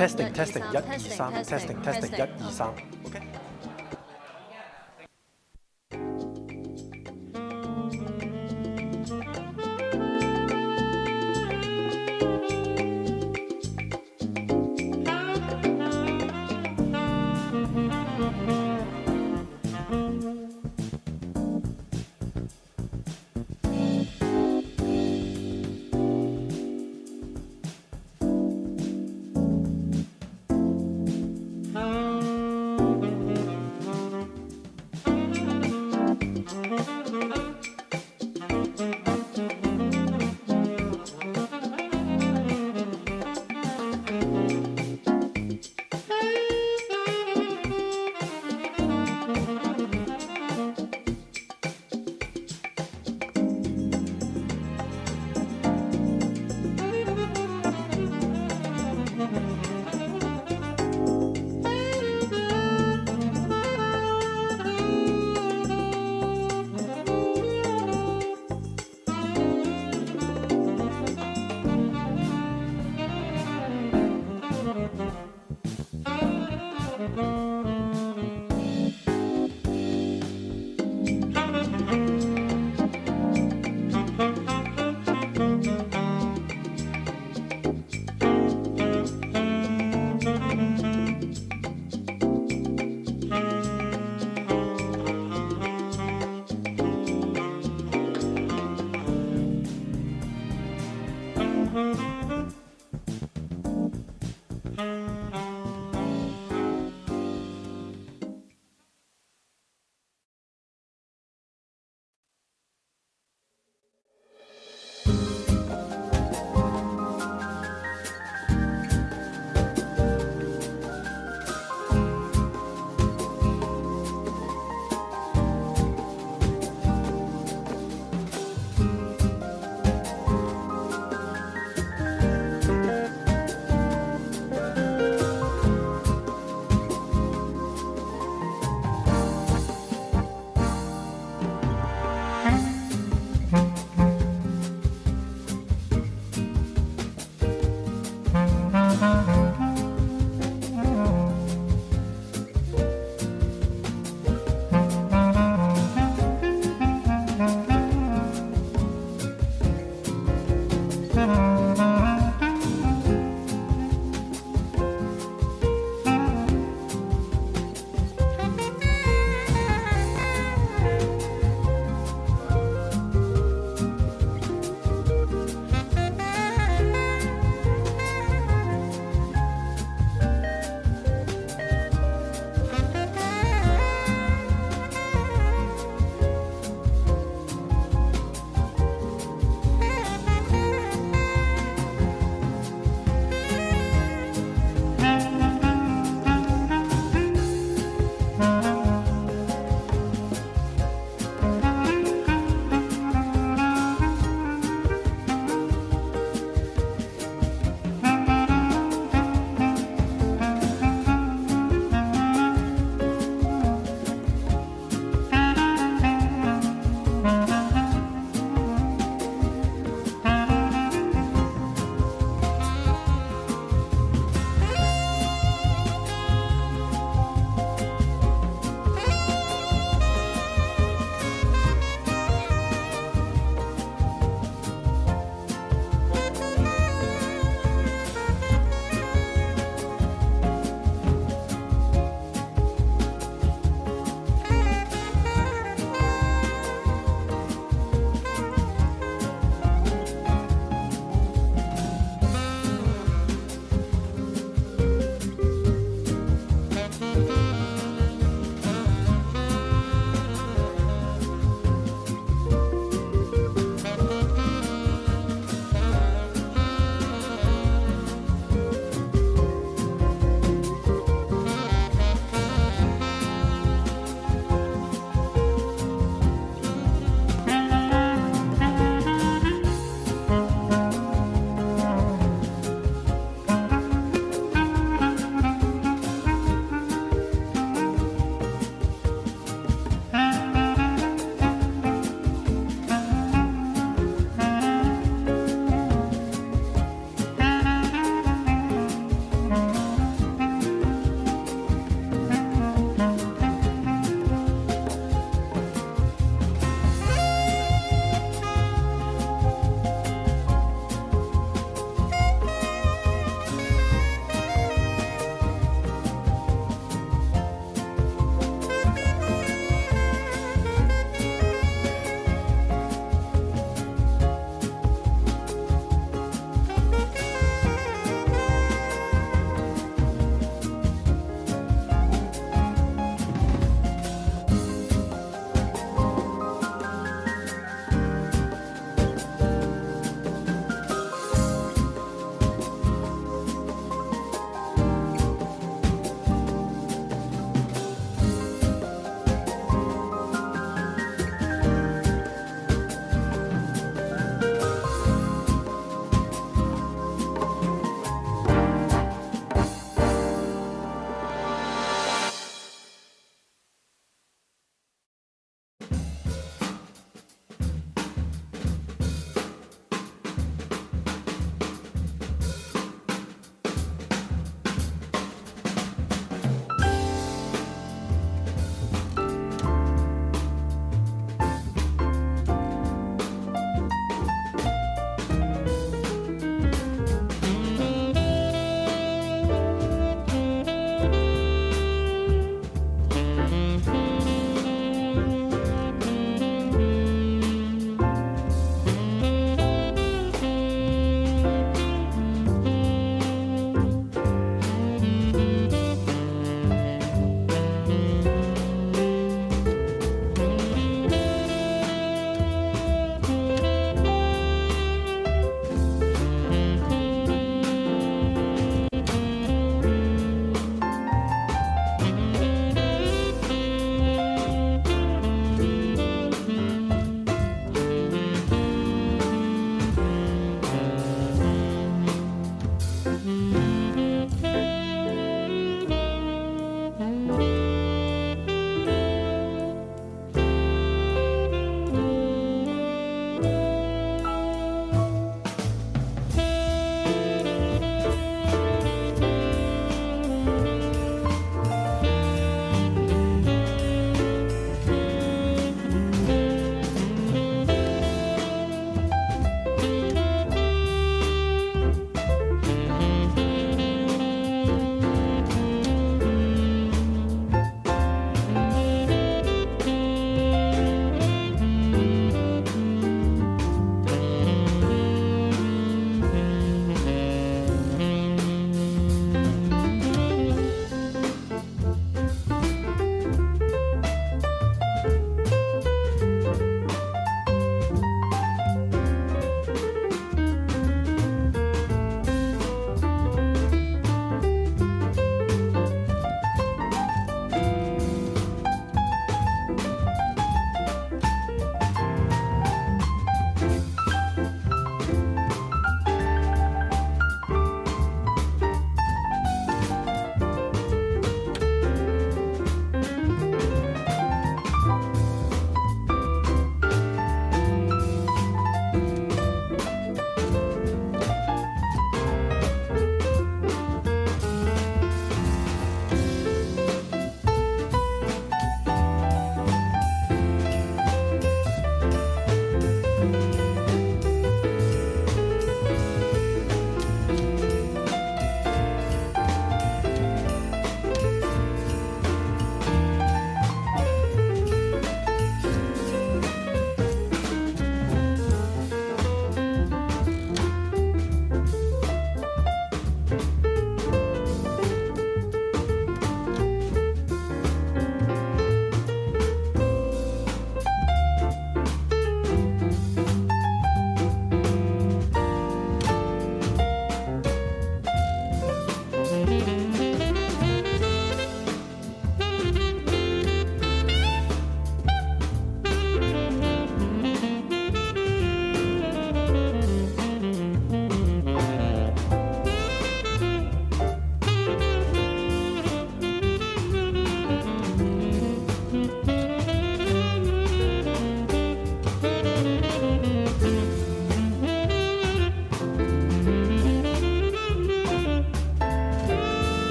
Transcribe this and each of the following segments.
testing testing 1 2 3 testing testing 1 2 3 OK。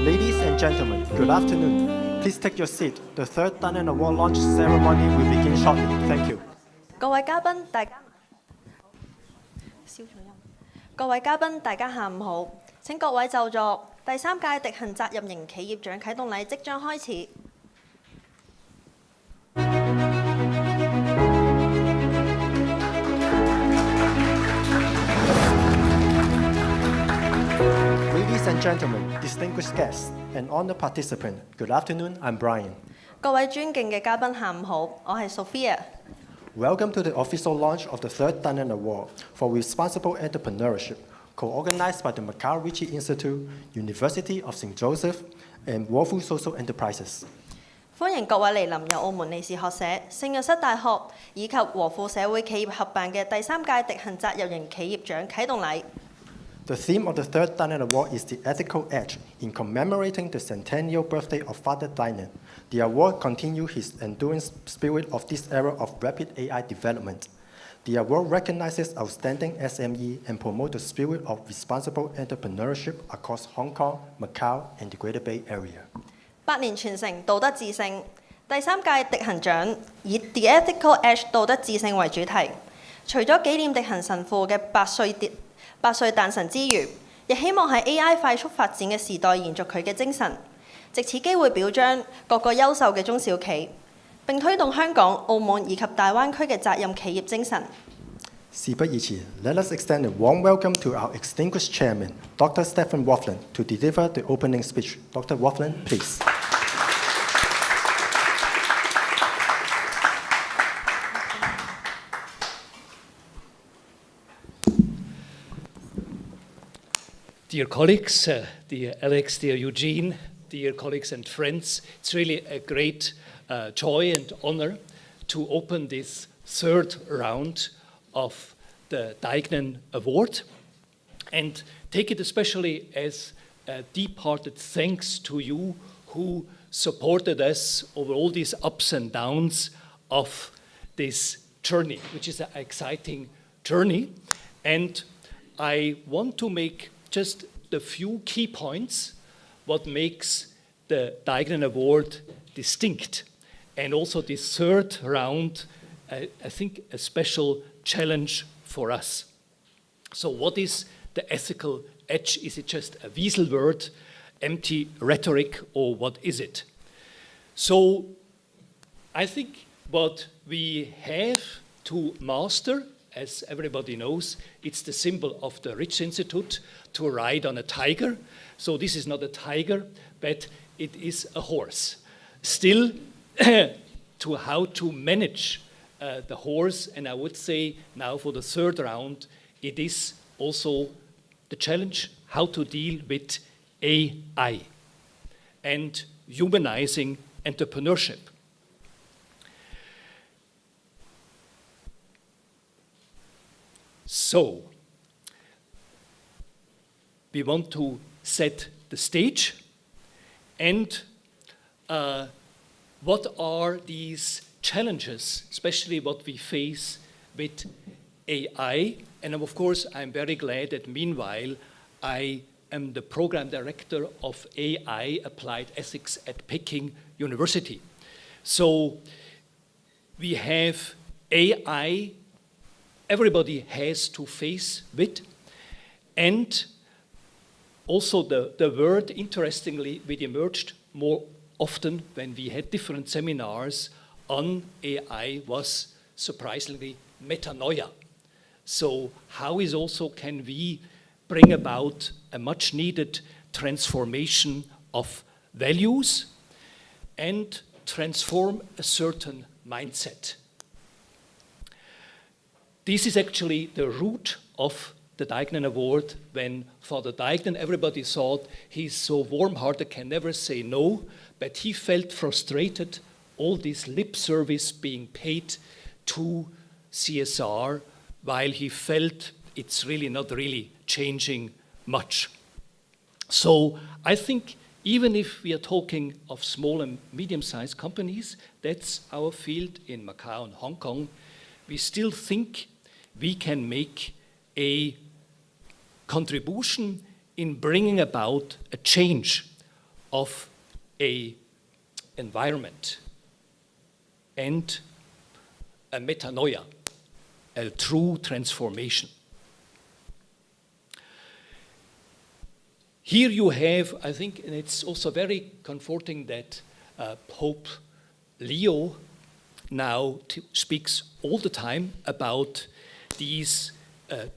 Ladies and gentlemen, good afternoon. Please take your seat. The third Deignan Award launch ceremony will begin shortly. Thank you. 各位嘉賓，大家下午好。請各位就座。第三屆迪恆責任型企業獎啟動禮即將開始。Ladies and gentlemen, distinguished guests, and honored participants, good afternoon. I'm Brian. 各位尊敬嘅嘉賓，下午好，我係 Sophia。Welcome to the official launch of the third Deignan Award for Responsible Entrepreneurship, co-organized by the Macau Ritchie Institute, University of St. Joseph, and Wolfu Social Enterprises. 歡迎各位嚟臨由澳門利士學社、聖約瑟大學以及和富社會企業合辦嘅第三屆迪恆責任型企業獎啟動禮。The theme of the third Deignan Award is the ethical edge in commemorating the centennial birthday of Father Deignan. The award continues his enduring spirit of this era of rapid AI development. The award recognizes outstanding SME and promotes the spirit of responsible entrepreneurship across Hong Kong, Macau, and the Greater Bay Area. 百年傳承，道德致勝。第三屆迪恆獎以 The Ethical Edge 道德致勝為主題。除咗紀念迪恆神父嘅百歲誕辰之餘，亦希望喺 AI 快速發展嘅時代延續佢嘅精神，藉此機會表彰各個優秀嘅中小企，並推動香港、澳門以及大灣區嘅責任企業精神。事不宜遲 let us extend a warm welcome to our distinguished chairman, Dr. Stephen Wafflin, to deliver the opening speech. Dr. Wafflin, please. Dear colleagues, dear Alex, dear Eugene, dear colleagues and friends, it's really a great joy and honor to open this third round of the Deignan Award and take it especially as a deep-hearted thanks to you who supported us over all these ups and downs of this journey, which is an exciting journey. And I want to make just the few key points, what makes the Deignan Award distinct. And also this third round, I think a special challenge for us. So what is the ethical edge? Is it just a weasel word, empty rhetoric, or what is it? So I think what we have to master, as everybody knows, it's the symbol of the Ritchie Institute, to ride on a tiger. So this is not a tiger, but it is a horse. Still, to how to manage the horse, and I would say now for the third round, it is also the challenge how to deal with AI and humanizing entrepreneurship. So, we want to set the stage and what are these challenges, especially what we face with AI. And of course, I'm very glad that meanwhile, I am the program director of AI Applied Ethics at Peking University. So we have AI, everybody has to face with, and also the word, interestingly, it emerged more often when we had different seminars on AI was surprisingly metanoia. So how is also can we bring about a much needed transformation of values and transform a certain mindset? This is actually the root of the Deignan Award. When Father Deignan, everybody thought he's so warm-hearted, can never say no, but he felt frustrated, all this lip service being paid to CSR, while he felt it's really not really changing much. So I think even if we are talking of small and medium-sized companies, that's our field in Macau and Hong Kong, we still think we can make a contribution in bringing about a change of a environment and a metanoia, a true transformation. Here you have, I think, and it's also very comforting that Pope Leo now speaks all the time about these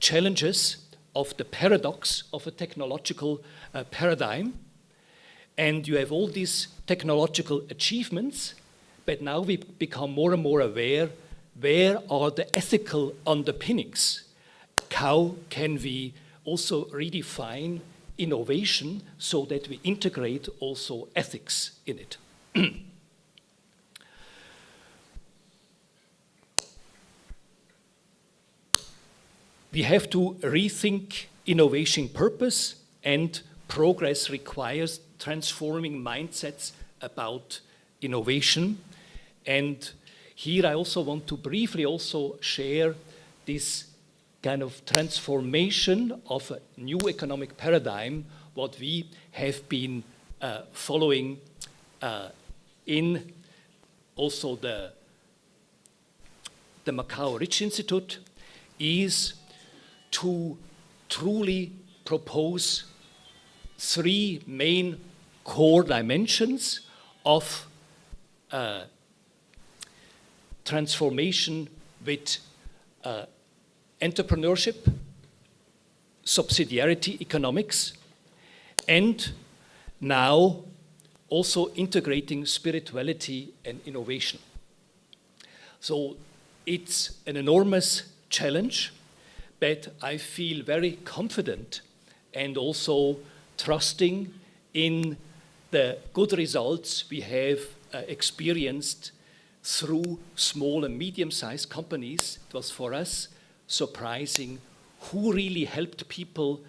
challenges of the paradox of a technological paradigm. And you have all these technological achievements, but now we become more and more aware, where are the ethical underpinnings? How can we also redefine innovation so that we integrate also ethics in it? We have to rethink innovation purpose, and progress requires transforming mindsets about innovation. And here I also want to briefly also share this kind of transformation of a new economic paradigm, what we have been following in also the Macau Rich Institute, is to truly propose three main core dimensions of transformation with entrepreneurship, subsidiarity economics, and now also integrating spirituality and innovation. So it's an enormous challenge, but I feel very confident and also trusting in the good results we have experienced through small and medium-sized companies. It was for us surprising who really helped people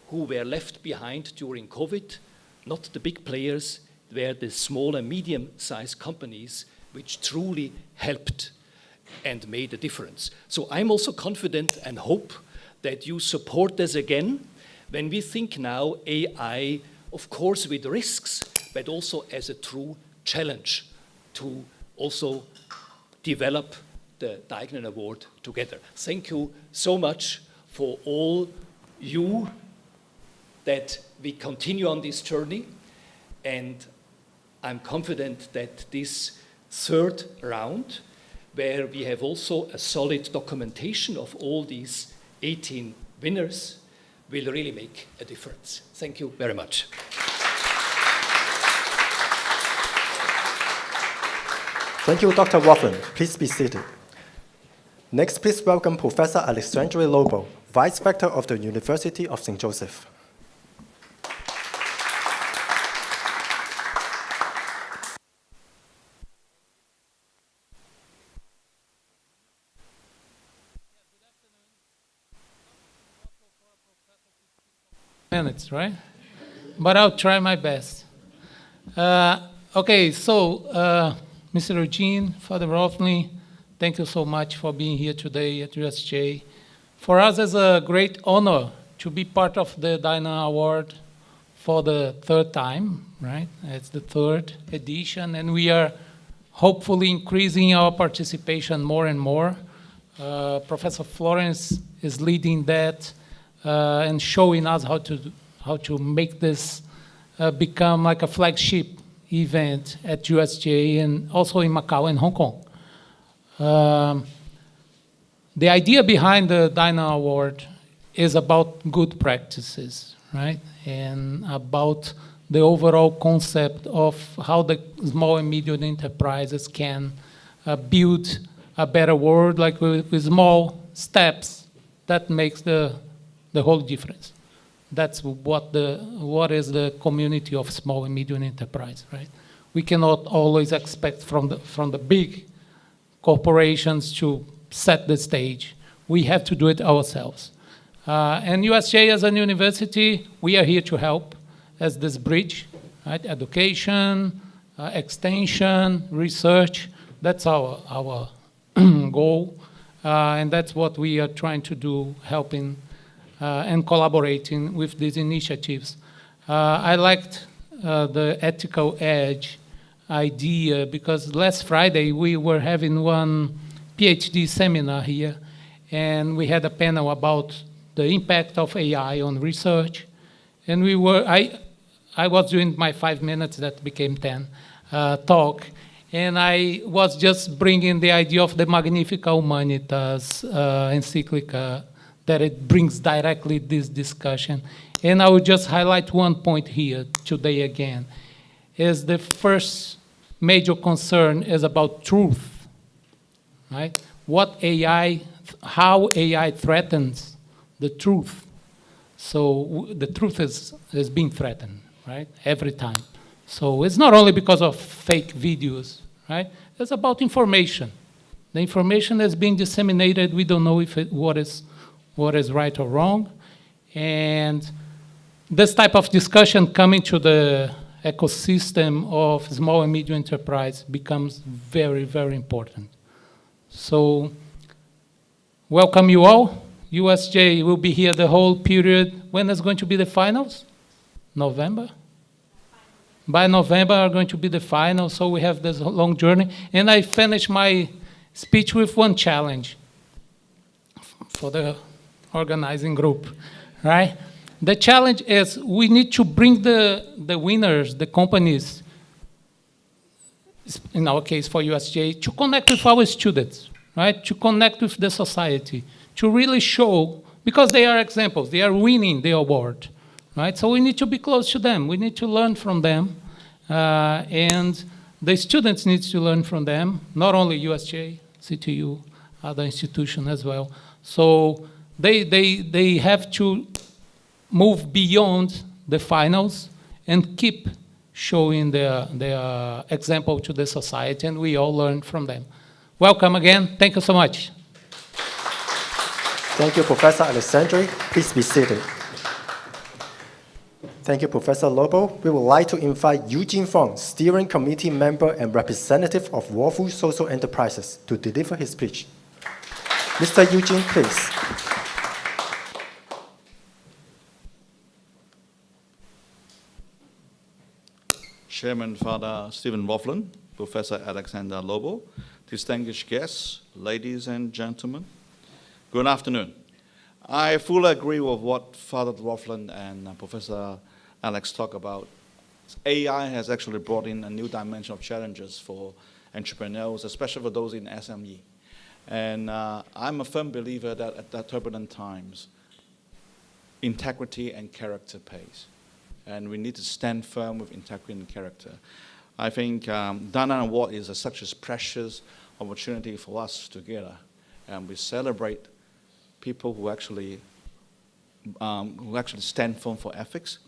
who were left behind during COVID. Not the big players, were the small and medium-sized companies which truly helped and made a difference. So I'm also confident and hope that you support us again when we think now AI, of course with risks, but also as a true challenge to also develop the Deignan Award together. Thank you so much for all you that we continue on this journey, and I'm confident that this third round, where we have also a solid documentation of all these 18 winners, will really make a difference. Thank you very much. Thank you, Dr. Waffen. Please be seated. Next, please welcome Professor Alexandre Lobo, Vice Rector of the University of St. Joseph. Minutes, right? But I'll try my best. Okay, so Mr. Eugene, Father Rothney, thank you so much for being here today at USJ. For us, it's a great honor to be part of the Deignan Award for the third time, right? It's the third edition, and we are hopefully increasing our participation more and more. Professor Florence is leading that and showing us how to make this become like a flagship event at USJ and also in Macau and Hong Kong. The idea behind the Deignan Award is about good practices, right? And about the overall concept of how the small and medium enterprises can build a better world, like with small steps that makes the whole difference. That's what is the community of small and medium enterprise, right? We cannot always expect from the big corporations to set the stage. We have to do it ourselves. And USJ as a university, we are here to help as this bridge, right? Education, extension, research, that's our goal. And that's what we are trying to do, helping and collaborating with these initiatives. I liked the ethical edge idea, because last Friday we were having one PhD seminar here, and we had a panel about the impact of AI on research, and I was doing my 5 minutes that became 10 talk, and I was just bringing the idea of the Magnifica Humanitas encyclica, that it brings directly this discussion. And I will just highlight one point here today again, is the first major concern is about truth, right? How AI threatens the truth. So the truth is being threatened, right, every time. So it's not only because of fake videos, right? It's about information. The information is being disseminated. We don't know what is right or wrong. And this type of discussion coming to the ecosystem of small and medium enterprise becomes very, very important. So welcome you all. USJ will be here the whole period. When is going to be the finals? November? By November are going to be the finals, so we have this long journey. And I finish my speech with one challenge for the organizing group, right? The challenge is we need to bring the winners, the companies, in our case for USJ, to connect with our students, right? To connect with the society, to really show, because they are examples, they are winning the award, right? So we need to be close to them. We need to learn from them. And the students need to learn from them, not only USJ, CTU, other institutions as well. So they have to move beyond the finals and keep showing their example to the society, and we all learn from them. Welcome again. Thank you so much. Thank you, Professor Alessandri. Please be seated. Thank you, Professor Lobo. We would like to invite Eugene Fong, Steering Committee member and representative of Wafu Social Enterprises, to deliver his speech. Mr. Eugene, please. Chairman Father Stephen Wafflin, Professor Alexander Lobo, distinguished guests, ladies and gentlemen, good afternoon. I fully agree with what Father Wafflin and Professor Alex talk about. AI has actually brought in a new dimension of challenges for entrepreneurs, especially for those in SME. And I'm a firm believer that at the turbulent times, integrity and character pays. And we need to stand firm with integrity and character. I think Deignan Award is such a precious opportunity for us together. And we celebrate people who actually stand firm for ethics.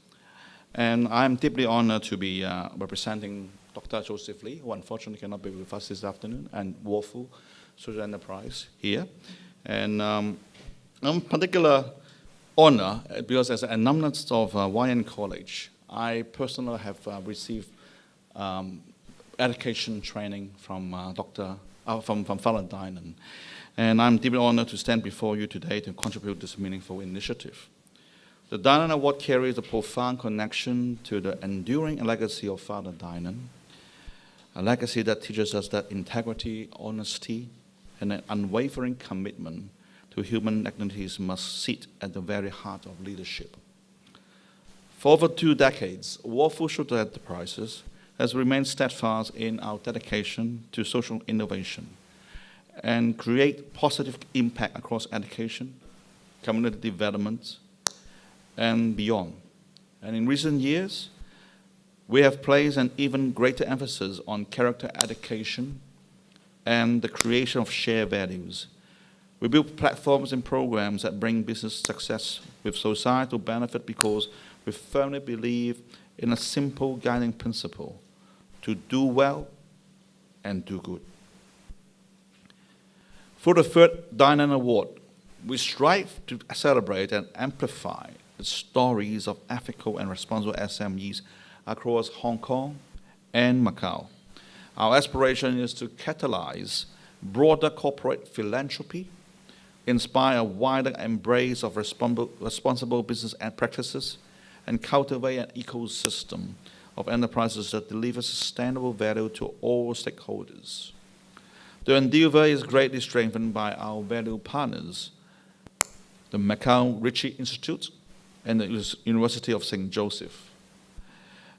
And I'm deeply honored to be representing Dr. Joseph Lee, who unfortunately cannot be with us this afternoon, and Wafu Social Enterprise here. And I'm particular honor because as an alumnus of YN College, I personally have received education training from Father Deignan. And I'm deeply honored to stand before you today to contribute to this meaningful initiative. The Deignan Award carries a profound connection to the enduring legacy of Father Deignan, a legacy that teaches us that integrity, honesty, and an unwavering commitment to human dignities must sit at the very heart of leadership. For over 2 decades, Wafu Social Enterprises has remained steadfast in our dedication to social innovation and create positive impact across education, community development, and beyond. And in recent years, we have placed an even greater emphasis on character education and the creation of shared values. We build platforms and programs that bring business success with societal benefit because we firmly believe in a simple guiding principle: to do well and do good. For the 3rd Deignan Award, we strive to celebrate and amplify the stories of ethical and responsible SMEs across Hong Kong and Macau. Our aspiration is to catalyze broader corporate philanthropy, inspire a wider embrace of responsible business and practices, and cultivate an ecosystem of enterprises that deliver sustainable value to all stakeholders. The endeavor is greatly strengthened by our valued partners, the Macau Ritchie Institute and the University of St. Joseph,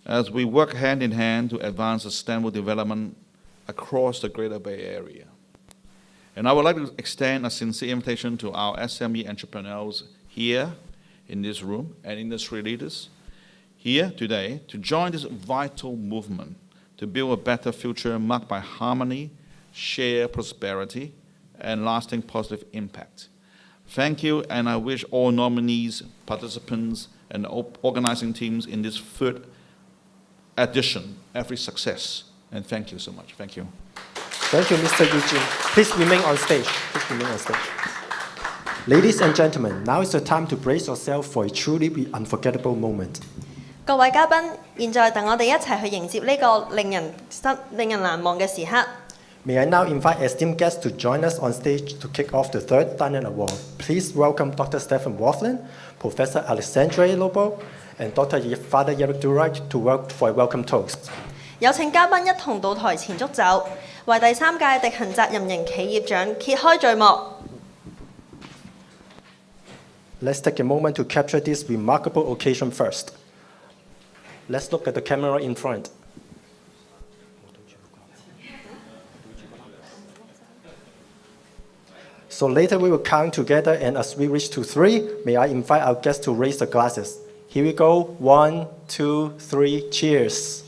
as we work hand in hand to advance sustainable development across the Greater Bay Area. And I would like to extend a sincere invitation to our SME entrepreneurs here in this room and industry leaders here today to join this vital movement to build a better future marked by harmony, shared prosperity, and lasting positive impact. Thank you, and I wish all nominees, participants, and organizing teams in this third edition every success. And thank you so much. Thank you. Thank you, Mr. Eugene. Please remain on stage. Please remain on stage. Ladies and gentlemen, now is the time to brace yourself for a truly unforgettable moment. 各位嘉賓，現在等我哋一齊去迎接呢個令人難忘嘅時刻。May I now invite esteemed guests to join us on stage to kick off the third Deignan Award. Please welcome Dr. Stephen Waughlin, Professor Alexandre Lobo, and Dr. Father Eric Durite to work for a welcome toast. 有請嘉賓一同到台前祝酒，為第三屆迪恆責任型企業獎揭開序幕。Let's take a moment to capture this remarkable occasion first. Let's look at the camera in front. So later we will count together, and as we reach to 3, may I invite our guests to raise their glasses. Here we go. 1, 2, 3, cheers.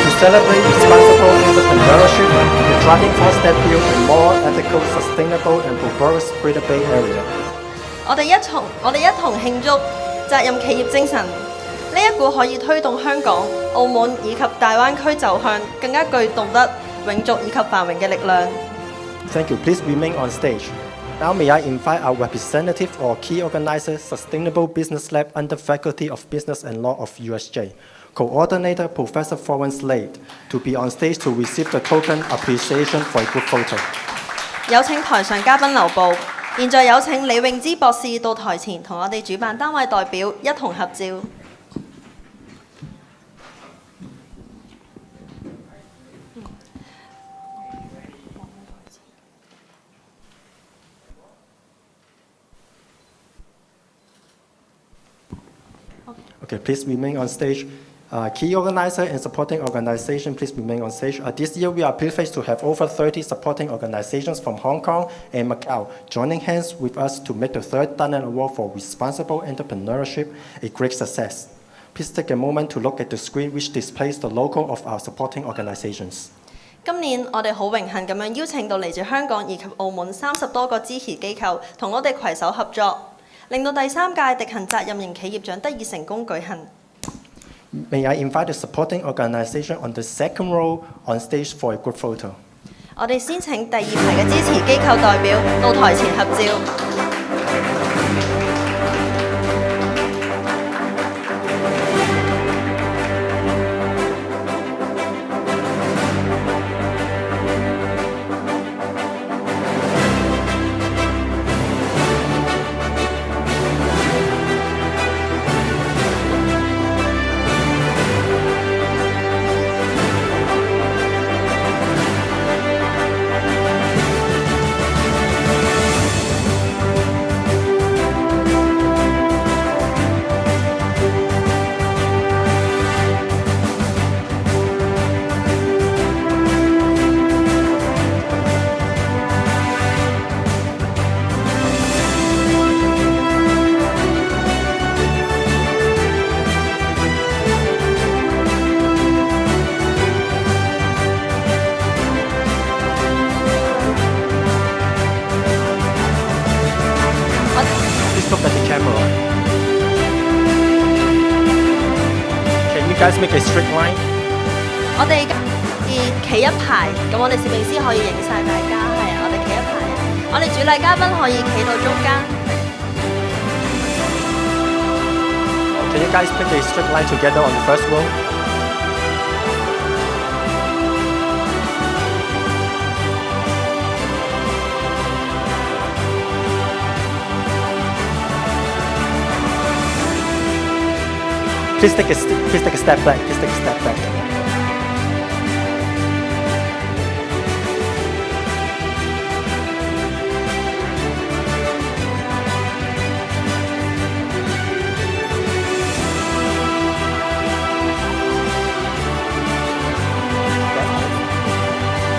To celebrate responsible entrepreneurship, the driving force that build a more ethical, sustainable, and prosperous Greater Bay Area. 我哋一同慶祝責任企業精神，呢一股可以推動香港、澳門以及大灣區走向更加具道德、永續以及繁榮嘅力量。Thank you. Please remain on stage. Now may I invite our representative or key organizer, Sustainable Business Lab under Faculty of Business and Law of USJ, Coordinator Professor Florence Slade, to be on stage to receive the token appreciation for a group photo. 有請台上嘉賓留步。現在有請李詠芝博士到台前同我哋主辦單位代表一同合照。Okay, please remain on stage. Key organizer and supporting organization, please remain on stage. This year, we are privileged to have over 30 supporting organizations from Hong Kong and Macau joining hands with us to make the third Deignan Award for Responsible Entrepreneurship a great success. Please take a moment to look at the screen which displays the logo of our supporting organizations. 今年我哋好榮幸咁樣邀請到嚟自香港以及澳門30多個支持機構同我哋攜手合作，令到第三屆迪恆責任型企業獎得以成功舉行。May I invite the supporting organization on the second row on stage for a group photo. 我哋先請第2排嘅支持機構代表到台前合照。Guys, make a straight line. 我哋企一排，咁我哋攝影師可以影晒大家，係啊，我哋企一排啊。我哋主禮嘉賓可以企到中間。Can you guys make a straight line together on the first row? Please take a step back. Please take a step back.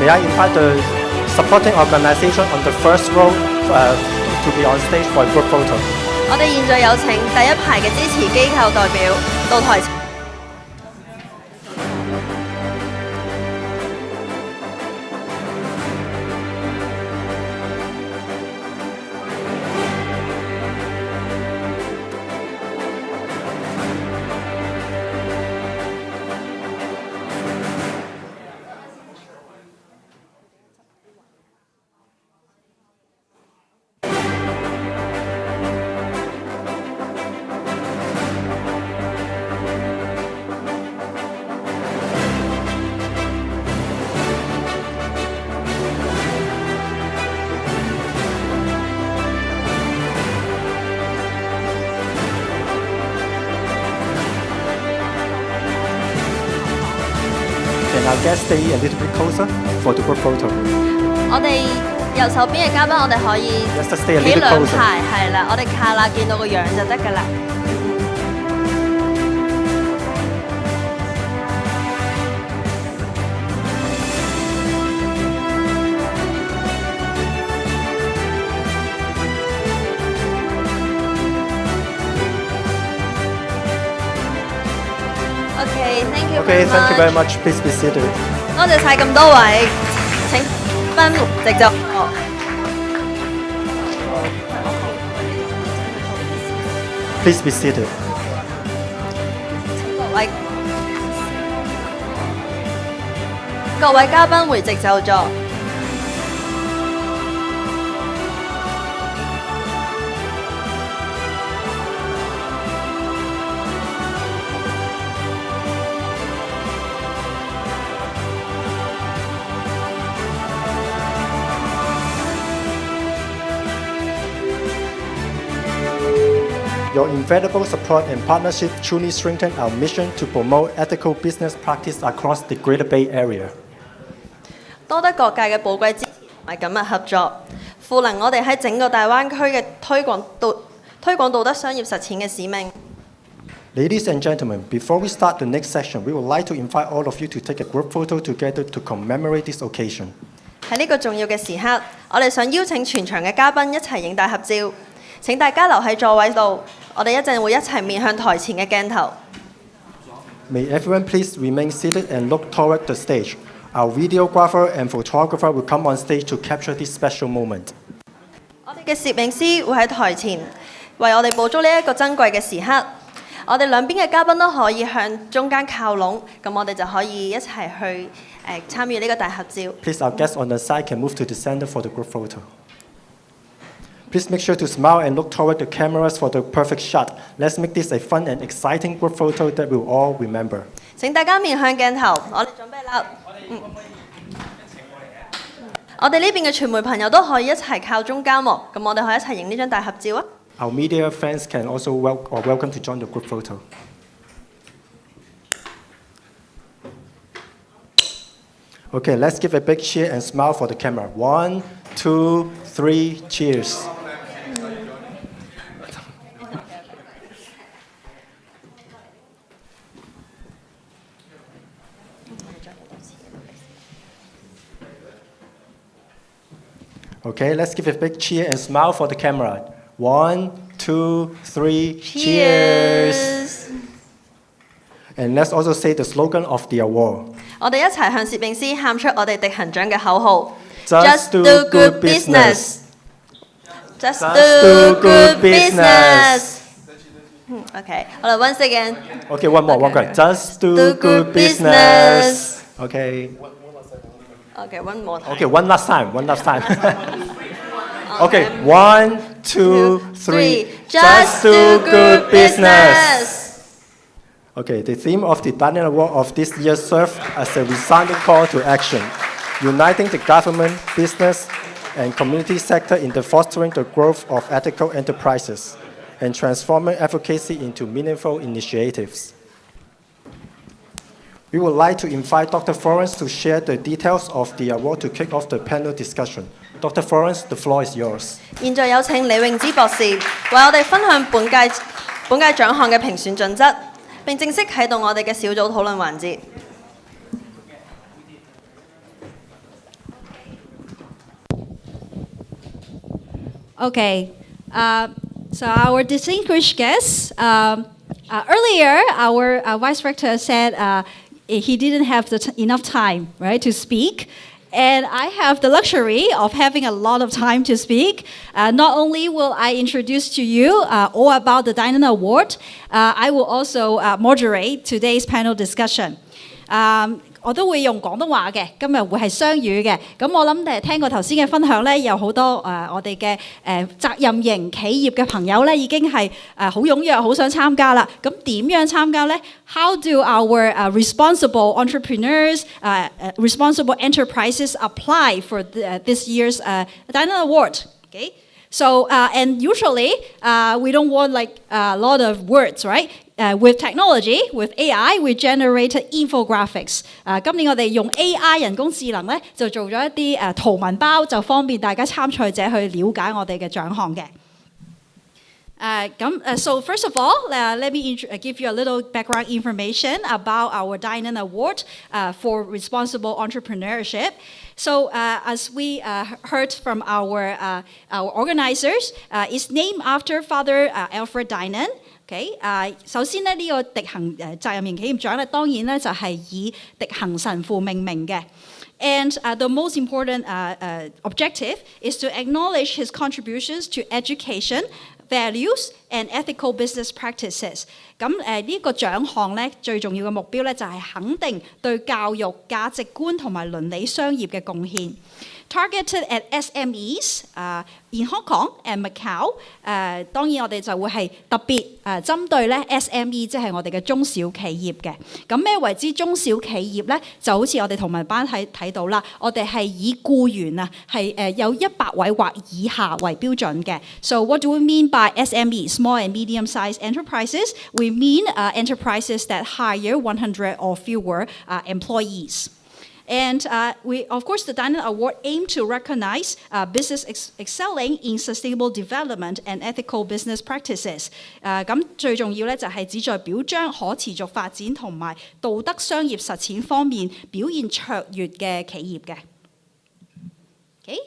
May I invite the supporting organization on the first row to be on stage for a group photo. 我哋現在有請第一排嘅支持機構代表到台前。Can our guests stay a little bit closer for the group photo? 我哋右手邊嘅嘉賓，我哋可以 Let's just stay a 企 little 兩 closer. 排，係啦，我哋卡啦見到個樣就得㗎啦。Okay, thank you very much. Please be seated. 多謝晒咁多位，請賓席就。Please be seated. 各位嘉賓回席就座。Your invaluable support and partnership truly strengthen our mission to promote ethical business practice across the Greater Bay Area. 多得各界嘅寶貴支持同埋緊密合作，賦能我哋喺整個大灣區嘅推廣道德商業實踐嘅使命。Ladies and gentlemen, before we start the next session, we would like to invite all of you to take a group photo together to commemorate this occasion. 喺呢個重要嘅時刻，我哋想邀請全場嘅嘉賓一齊影大合照。請大家留喺座位度，我哋一陣會一齊面向台前嘅鏡頭。May everyone please remain seated and look toward the stage. Our videographer and photographer will come on stage to capture this special moment. 我哋嘅攝影師會喺台前為我哋捕捉呢一個珍貴嘅時刻。我哋兩邊嘅嘉賓都可以向中間靠攏，咁我哋就可以一齊去參與呢個大合照。Please, our guests on the side can move to the center for the group photo. Please make sure to smile and look toward the cameras for the perfect shot. Let's make this a fun and exciting group photo that we'll all remember. 請大家面向鏡頭，我哋準備啦。我哋呢邊嘅傳媒朋友都可以一齊靠中間喎，咁我哋可以一齊影呢張大合照啊！ Our media friends can also welcome to join the group photo. Okay, let's give a big cheer and smile for the camera. 1, 2, 3, cheers. Okay, let's give a big cheer and smile for the camera. 1, 2, 3, cheers! And let's also say the slogan of the award. 我哋一齊向攝影師喊出我哋迪恆獎嘅口號 Just do good business. Just do good business. Okay, 好啦 once again. Okay, one more. Just do good business. Okay. Okay, one more time. Okay, one last time. Okay, 1, 2, 3. Just do good business. Okay, the theme of the Deignan Award of this year served as a resounding call to action, uniting the government, business, and community sector in the fostering the growth of ethical enterprises and transforming advocacy into meaningful initiatives. We would like to invite Dr. Florence to share the details of the award to kick off the panel discussion. Dr. Florence, the floor is yours. 現在有請李詠芝博士為我哋分享本屆獎項嘅評選準則，並正式啟動我哋嘅小組討論環節。Okay, so our distinguished guests, earlier our Vice Rector said he didn't have enough time, right, to speak. And I have the luxury of having a lot of time to speak. Not only will I introduce to you all about the Deignan Award, I will also moderate today's panel discussion. 我都會用廣東話嘅，今日會係雙語嘅。咁我諗聽過頭先嘅分享咧，有好多我哋嘅責任型企業嘅朋友咧，已經係好踴躍，好想參加啦。咁點樣參加咧 ？How do our responsible entrepreneurs, responsible enterprises apply for this year's Deignan Award? Okay. So, and usually we don't want like a lot of words, right? With technology, with AI, we generated infographics. 今年我哋用 AI 人工智能咧，就做咗一啲圖文包，就方便大家參賽者去了解我哋嘅獎項嘅。So first of all, let me give you a little background information about our Deignan Award for responsible entrepreneurship. So as we heard from our organizers, it's named after Father Alfred Deignan. Okay. 首先咧，呢個迪恒責任型企業獎咧，當然咧就係以迪恒神父命名嘅。And the most important objective is to acknowledge his contributions to education, values and ethical business practices. 咁呢個獎項咧，最重要嘅目標咧就係肯定對教育、價值觀同埋倫理商業嘅貢獻。Targeted at SMEs in Hong Kong and Macau， 當然我哋就會係特別針對咧 SME， 即係我哋嘅中小企業嘅。咁咩為之中小企業咧？就好似我哋同文班睇到啦，我哋係以僱員係有100位或以下為標準嘅。So what do we mean by SME, small and medium-sized enterprises? We mean enterprises that hire 100 or fewer employees. And of course, the Deignan Award aimed to recognize business excelling in sustainable development and ethical business practices. 咁最重要咧就係旨在表彰可持續發展同埋道德商業實踐方面表現卓越嘅企業嘅。Okay?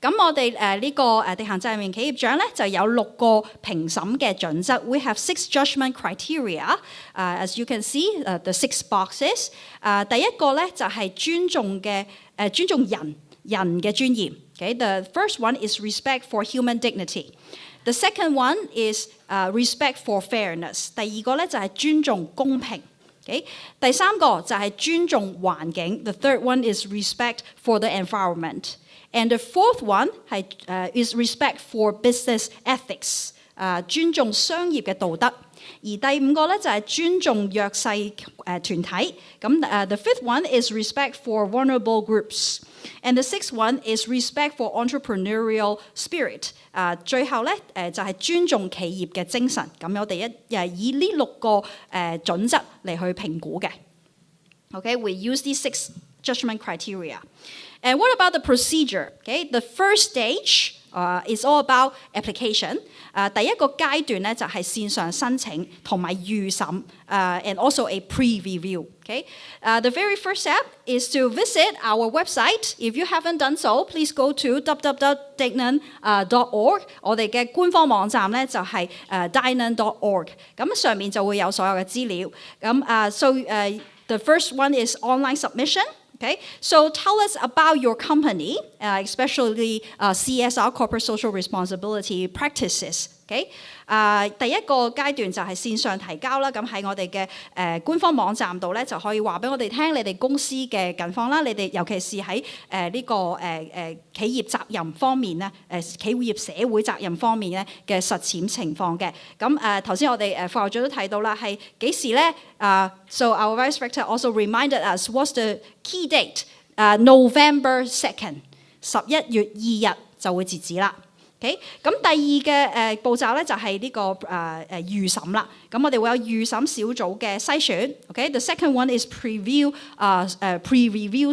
咁我哋呢個迪恒責任型企業獎咧就有6個評審嘅準則。We have 6 judgment criteria. As you can see, the 6 boxes. 第一個咧就係尊重人嘅尊嚴。Okay? The first one is respect for human dignity. The second one is respect for fairness. 第二個咧就係尊重公平。Okay? 第三個就係尊重環境。The third one is respect for the environment. And the fourth one is respect for business ethics， 尊重商業嘅道德。而第5個咧就係尊重弱勢團體。咁the fifth one is respect for vulnerable groups。And the sixth one is respect for entrepreneurial spirit。最後咧就係尊重企業嘅精神。咁我哋以呢6個準則嚟去評估嘅。Okay, we use these 6 judgment criteria. And what about the procedure? Okay, the first stage is all about application. 第一個階段咧就係線上申請同埋預審，and also a pre-review. Okay, the very first step is to visit our website. If you haven't done so, please go to www.deignan.org. 我哋嘅官方網站咧就係deignan.org. 咁上面就會有所有嘅資料。So the first one is online submission. Okay, so tell us about your company, especially CSR, corporate social responsibility practices. Okay, 第一個階段就係線上提交啦，咁喺我哋嘅官方網站度咧就可以話俾我哋聽你哋公司嘅近況啦，你哋尤其是喺呢個企業責任方面咧，企業社會責任方面咧嘅實踐情況嘅。咁頭先我哋副校長都提到啦，係幾時咧？So our Vice Rector also reminded us what's the key date? November 2nd， 11月2日就會截止啦。OK， 咁第二嘅步驟咧就係呢個預審啦。咁我哋會有預審小組嘅篩選。OK，the second one is pre-review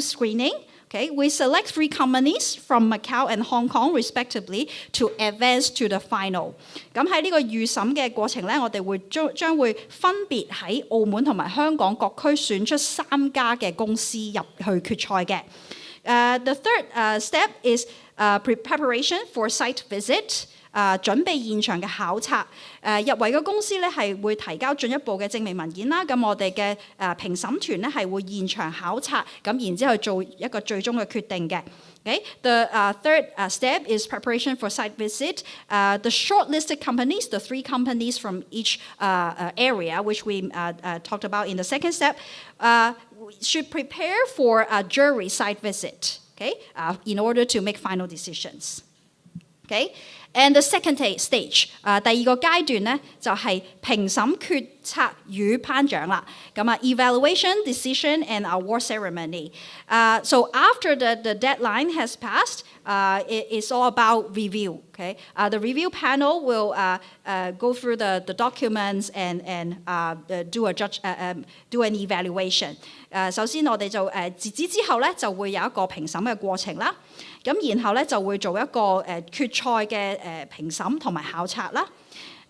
screening. Okay, we select 3 companies from Macau and Hong Kong respectively to advance to the final. 咁喺呢個預審嘅過程咧，我哋會將會分別喺澳門同埋香港各區選出3家嘅公司入去決賽嘅。The third step is preparation for site visit. 準備現場嘅考察，入圍嘅公司咧係會提交進一步嘅證明文件啦。咁我哋嘅評審團咧係會現場考察，咁然之後做一個最終嘅決定嘅。Okay? The third step is preparation for site visit. The shortlisted companies, the 3 companies from each area, which we talked about in the second step, should prepare for a jury site visit, okay? In order to make final decisions. Okay? And the second stage， 第二個階段咧就係評審決策與頒獎啦。咁evaluation, decision and award ceremony. So after the deadline has passed, it's all about review. Okay, the review panel will go through the documents and do an evaluation. 首先我哋就截止之後咧就會有一個評審嘅過程啦。咁然後咧就會做一個決賽嘅評審同埋考察啦。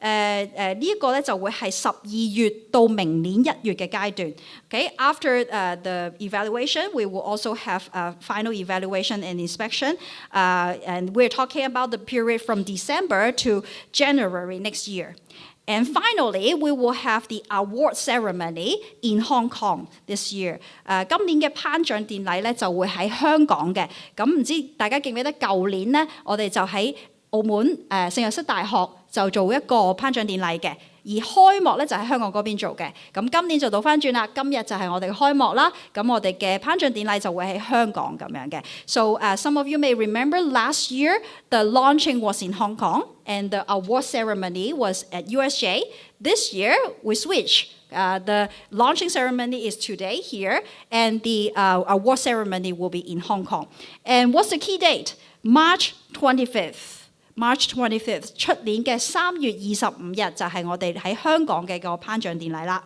呢一個咧就會係12月到明年1月嘅階段。Okay, after the evaluation, we will also have a final evaluation and inspection, and we're talking about the period from December to January next year. And finally, we will have the award ceremony in Hong Kong this year. 今年嘅頒獎典禮咧就會喺香港嘅。咁唔知大家記唔記得舊年咧，我哋就喺澳門聖若瑟大學就做一個頒獎典禮嘅，而開幕咧就喺香港嗰邊做嘅。咁今年就倒翻轉啦，今日就係我哋嘅開幕啦。咁我哋嘅頒獎典禮就會喺香港咁樣嘅。So some of you may remember last year the launching was in Hong Kong and the award ceremony was at USJ. This year we switch. The launching ceremony is today here, and the award ceremony will be in Hong Kong. And what's the key date? March 25th, 出年嘅3月25日就係我哋喺香港嘅個頒獎典禮啦。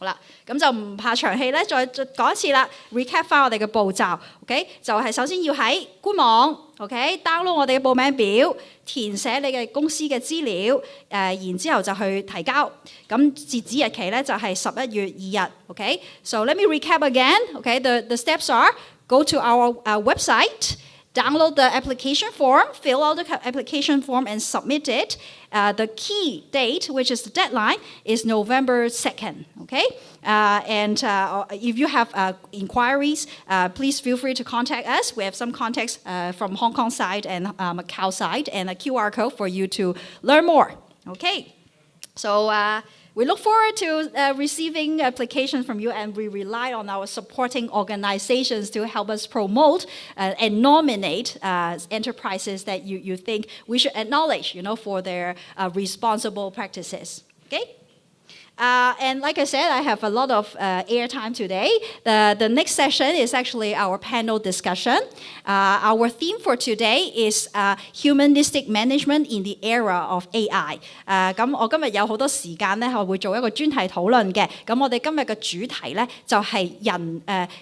好啦，咁就唔怕長氣咧，再講一次啦 ，recap 翻我哋嘅步驟 ，OK， 就係首先要喺官網 ，OK，download 我哋嘅報名表，填寫你嘅公司嘅資料，然之後就去提交。咁截止日期咧就係11月2日 ，OK。So let me recap again. Okay, the steps are go to our website. Download the application form, fill out the application form and submit it. The key date, which is the deadline, is November 2nd, okay? And if you have inquiries, please feel free to contact us. We have some contacts from Hong Kong side and Macau side and a QR code for you to learn more, okay? So we look forward to receiving applications from you, and we rely on our supporting organizations to help us promote and nominate enterprises that you think we should acknowledge, for their responsible practices. Okay? And like I said, I have a lot of airtime today. The next session is actually our panel discussion. Our theme for today is humanistic management in the era of AI. 咁我今日有好多時間咧，我會做一個專題討論嘅。咁我哋今日嘅主題咧就係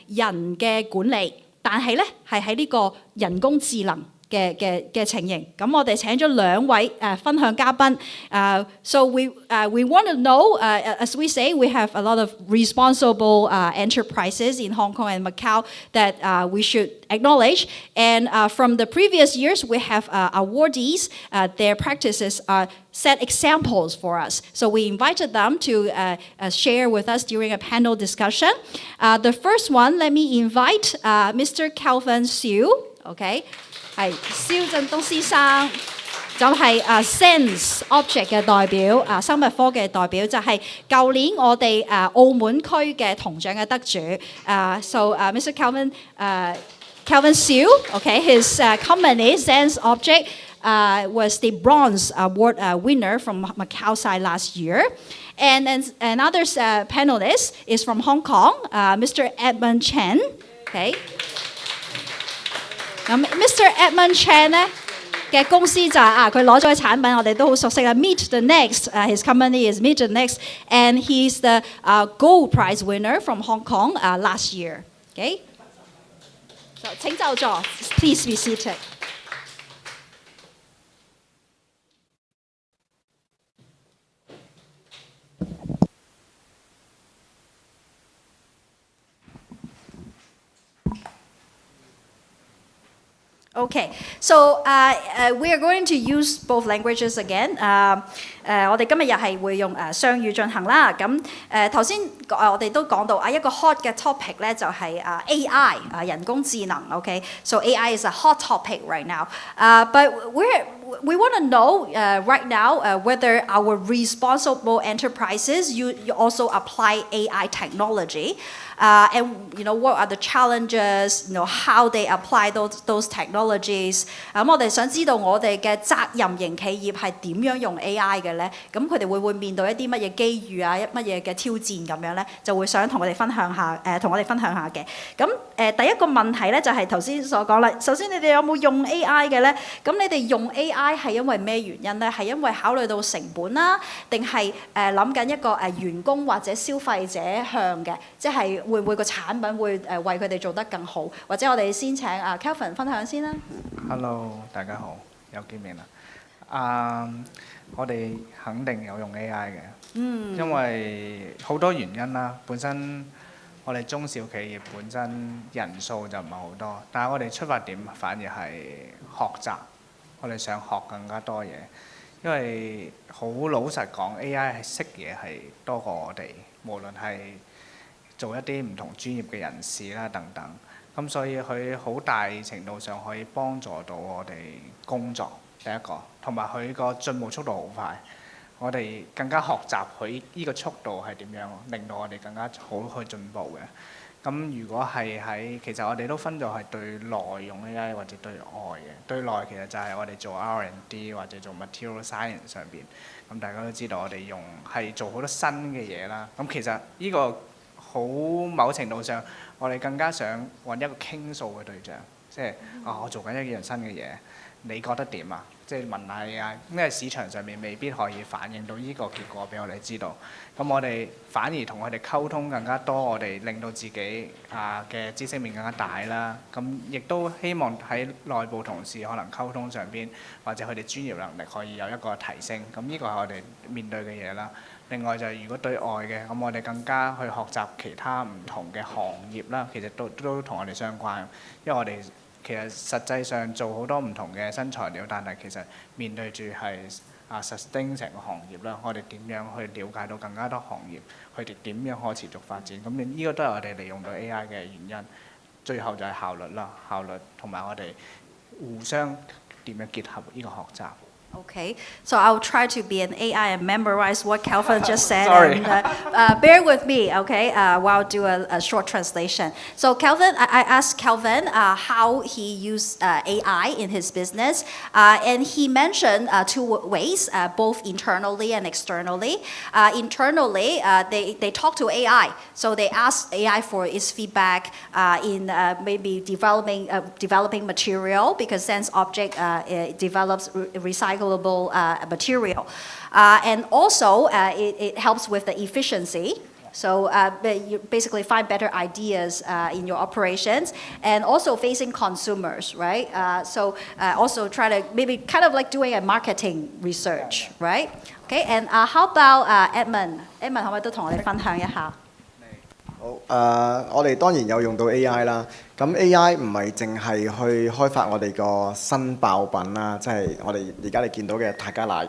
人嘅管理，但係咧係喺呢個人工智能嘅情形，咁我哋請咗2位分享嘉賓。So we want to know, as we say, we have a lot of responsible enterprises in Hong Kong and Macau that we should acknowledge. And from the previous years, we have awardees. Their practices are set examples for us. So we invited them to share with us during a panel discussion. The first one, let me invite Mr. Calvin Siu. Okay. 係蕭振東先生，就係Sense Object 嘅代表，生物科嘅代表，就係舊年我哋澳門區嘅銅獎嘅得主。So Mr. Calvin Siu, okay, his company Sense Object was the bronze award winner from Macau side last year. And another panelist is from Hong Kong, Mr. Edmund Chen. Okay. Mr. Edmund Chen 咧嘅公司就係佢攞咗嘅產品，我哋都好熟悉啦。Meet the Next， his company is Meet the Next，and he's the gold prize winner from Hong Kong last year. Okay， 請就座 ，please be seated. Okay, so we are going to use both languages again. 我哋今日又係會用雙語進行啦。咁頭先我哋都講到一個 hot 嘅 topic 咧就係AI 人工智能。Okay, so AI is a hot topic right now. But we want to know right now whether our responsible enterprises you also apply AI technology. And what are the challenges? How they apply those technologies? 我哋想知道我哋嘅責任型企業係點樣用 AI 嘅咧？咁佢哋會唔會面對一啲乜嘢機遇啊？乜嘢嘅挑戰咁樣咧？就會想同我哋分享下嘅。咁第一個問題咧就係頭先所講啦。首先你哋有冇用 AI 嘅咧？咁你哋用 AI 係因為咩原因咧？係因為考慮到成本啦，定係諗緊一個員工或者消費者向嘅，即係會唔會個產品會為佢哋做得更好？或者我哋先請Kelvin 分享先啦。Hello， 大家好，又見面啦。我哋肯定有用 AI 嘅，因為好多原因啦。本身我哋中小企業本身人數就唔係好多，但係我哋出發點反而係學習，我哋想學更加多嘢。因為好老實講 ，AI 係識嘢係多過我哋，無論係做一啲唔同專業嘅人士啦等等，咁所以佢好大程度上可以幫助到我哋工作。第一個，同埋佢個進步速度好快，我哋更加學習佢呢個速度係點樣，令到我哋更加好去進步嘅。咁如果係其實我哋都分咗係對內用 AI 或者對外嘅。對內其實就係我哋做 R&D 或者做 material science 上邊，咁大家都知道我哋用係做好多新嘅嘢啦。咁其實呢個好某程度上，我哋更加想揾一個傾訴嘅對象，即係我做緊一樣新嘅嘢，你覺得點啊？即係問下 AI，因為市場上面未必可以反映到呢個結果俾我哋知道。咁我哋反而同佢哋溝通更加多，我哋令到自己嘅知識面更加大啦。咁亦都希望喺內部同事可能溝通上邊，或者佢哋專業能力可以有一個提升。咁呢個係我哋面對嘅嘢啦。另外就係如果對外嘅，咁我哋更加去學習其他唔同嘅行業啦，其實都同我哋相關，因為我哋其實實際上做好多唔同嘅新材料，但係其實面對住係sustain 成個行業啦。我哋點樣去了解到更加多行業，佢哋點樣可持續發展？咁呢個都係我哋利用到 AI 嘅原因。最後就係效率啦，效率同埋我哋互相點樣結合呢個學習。Okay, so I'll try to be an AI and memorize what Kelvin just said. Sorry. And, bear with me, okay, while I do a short translation. So Kelvin, I asked Kelvin how he used AI in his business, and he mentioned two ways, both internally and externally. Internally, they talk to AI, so they ask AI for its feedback in maybe developing material, because Sense Object develops recyclable material. And also, it helps with the efficiency. So you basically find better ideas in your operations, and also facing consumers, right? So also try to maybe kind of like doing a marketing research, right? Okay, and how about Edmund？Edmund 可唔可以都同我哋分享一下？好，我哋當然有用到 AI 啦。咁 AI 唔係淨係去開發我哋個新爆品啦，即係我哋而家你見到嘅泰加奶。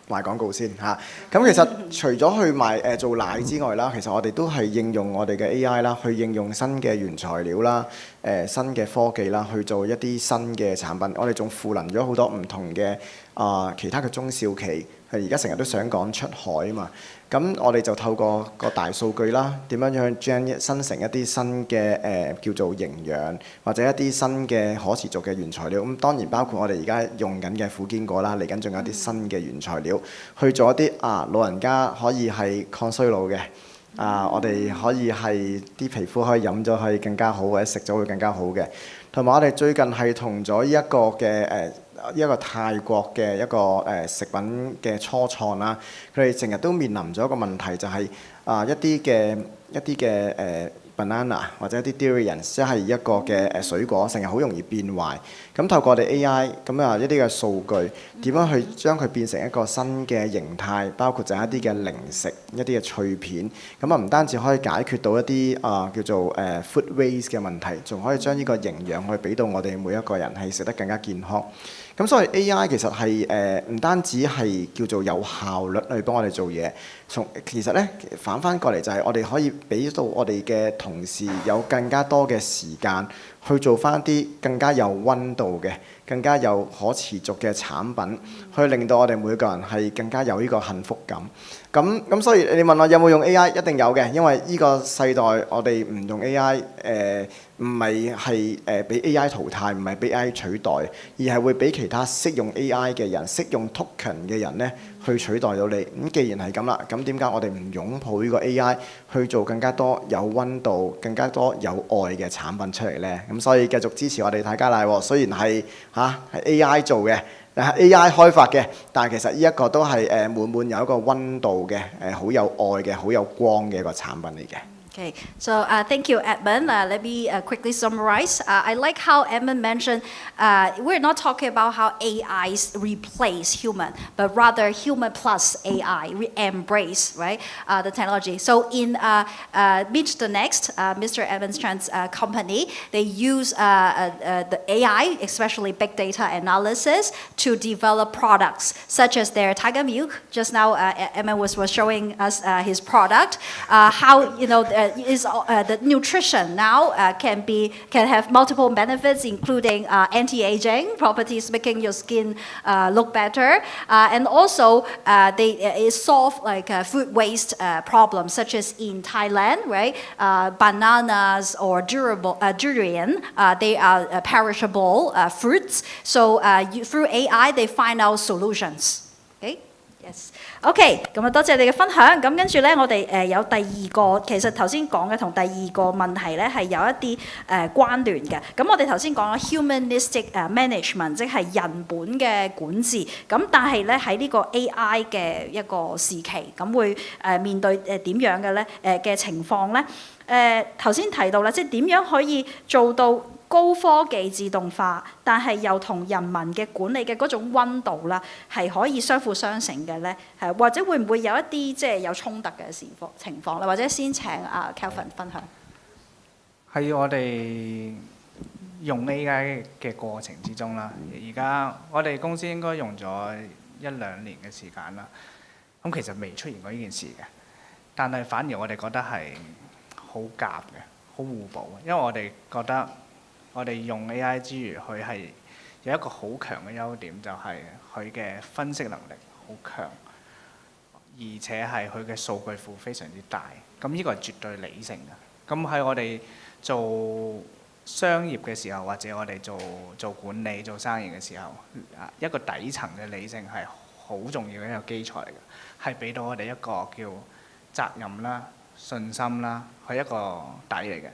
賣廣告先嚇。咁其實除咗去做奶之外啦，其實我哋都係應用我哋嘅 AI 啦，去應用新嘅原材料啦、新嘅科技啦，去做一啲新嘅產品。我哋仲賦能咗好多唔同嘅其他嘅中小企，而家成日都想講出海啊嘛。咁我哋就透過個大數據啦，點樣樣將生成一啲新嘅叫做營養，或者一啲新嘅可持續嘅原材料。咁當然包括我哋而家用緊嘅苦堅果啦，嚟緊仲有一啲新嘅原材料，去做一啲老人家可以係抗衰老嘅。我哋可以係啲皮膚可以飲咗可以更加好，或者食咗會更加好嘅。同埋我哋最近係同咗一個嘅一個泰國嘅一個食品嘅初創啦，佢哋成日都面臨咗一個問題，就係一啲嘅banana 或者一啲 durian， 即係一個嘅水果，成日好容易變壞。咁透過我哋 AI 咁一啲嘅數據，點樣去將佢變成一個新嘅形態，包括就係一啲嘅零食、一啲嘅脆片。咁唔單止可以解決到一啲叫做food waste 嘅問題，仲可以將呢個營養去俾到我哋每一個人係食得更加健康。咁所以 AI 其實係唔單止係叫做有效率去幫我哋做嘢，其實咧反翻過嚟就係我哋可以俾到我哋嘅同事有更加多嘅時間去做翻啲更加有溫度嘅、更加有可持續嘅產品，去令到我哋每個人係更加有呢個幸福感。咁所以你問我有冇用 AI， 一定有嘅，因為呢個世代我哋唔用 AI，唔係俾 AI 淘汰，唔係俾 AI 取代，而係會俾其他識用 AI 嘅人、識用 token 嘅人咧去取代到你。咁既然係咁啦，咁點解我哋唔擁抱呢個 AI 去做更加多有溫度、更加多有愛嘅產品出嚟呢？咁所以繼續支持我哋泰加奶喎。雖然係AI 做嘅。AI 開發嘅，但係其實呢一個都係滿有一個溫度嘅好有愛嘅好有光嘅一個產品嚟嘅。Okay, so thank you, Edmund. Let me quickly summarize. I like how Edmund mentioned we're not talking about how AIs replace human, but rather human plus AI. We embrace, right, the technology. So in Meet the Next, Mr. Evans Chan's company, they use the AI, especially big data analysis, to develop products such as their tiger milk. Just now, Edmund was showing us his product. How the nutrition now can have multiple benefits, including anti-aging properties, making your skin look better, and also they solve like food waste problems, such as in Thailand, right? Bananas or durian, they are perishable fruits. So through AI, they find out solutions. Okay. Yes. OK， 咁多謝你嘅分享。咁跟住咧，我哋有第二個，其實頭先講嘅同第二個問題咧係有一啲關聯嘅。咁我哋頭先講咗 humanistic management， 即係人本嘅管治。咁但係咧喺呢個 AI 嘅一個時期，咁會面對點樣嘅咧嘅情況咧？頭先提到啦，即係點樣可以做到高科技自動化，但係又同人民嘅管理嘅嗰種溫度啦，係可以相輔相成嘅咧，或者會唔會有一啲即係有衝突嘅情況咧？或者先請Kelvin 分享。喺我哋用 AI 嘅過程之中啦，而家我哋公司應該用咗1-2年嘅時間啦。咁其實未出現過呢件事嘅，但係反而我哋覺得係好夾嘅，好互補嘅，因為我哋覺得。我哋用 AI 之餘，佢係有一個好強嘅優點，就係佢嘅分析能力好強，而且係佢嘅數據庫非常之大。咁呢個係絕對理性嘅。咁喺我哋做商業嘅時候，或者我哋做管理、做生意嘅時候，一個底層嘅理性係好重要嘅一個基礎嚟嘅，係俾到我哋一個叫責任啦、信心啦，係一個底嚟嘅。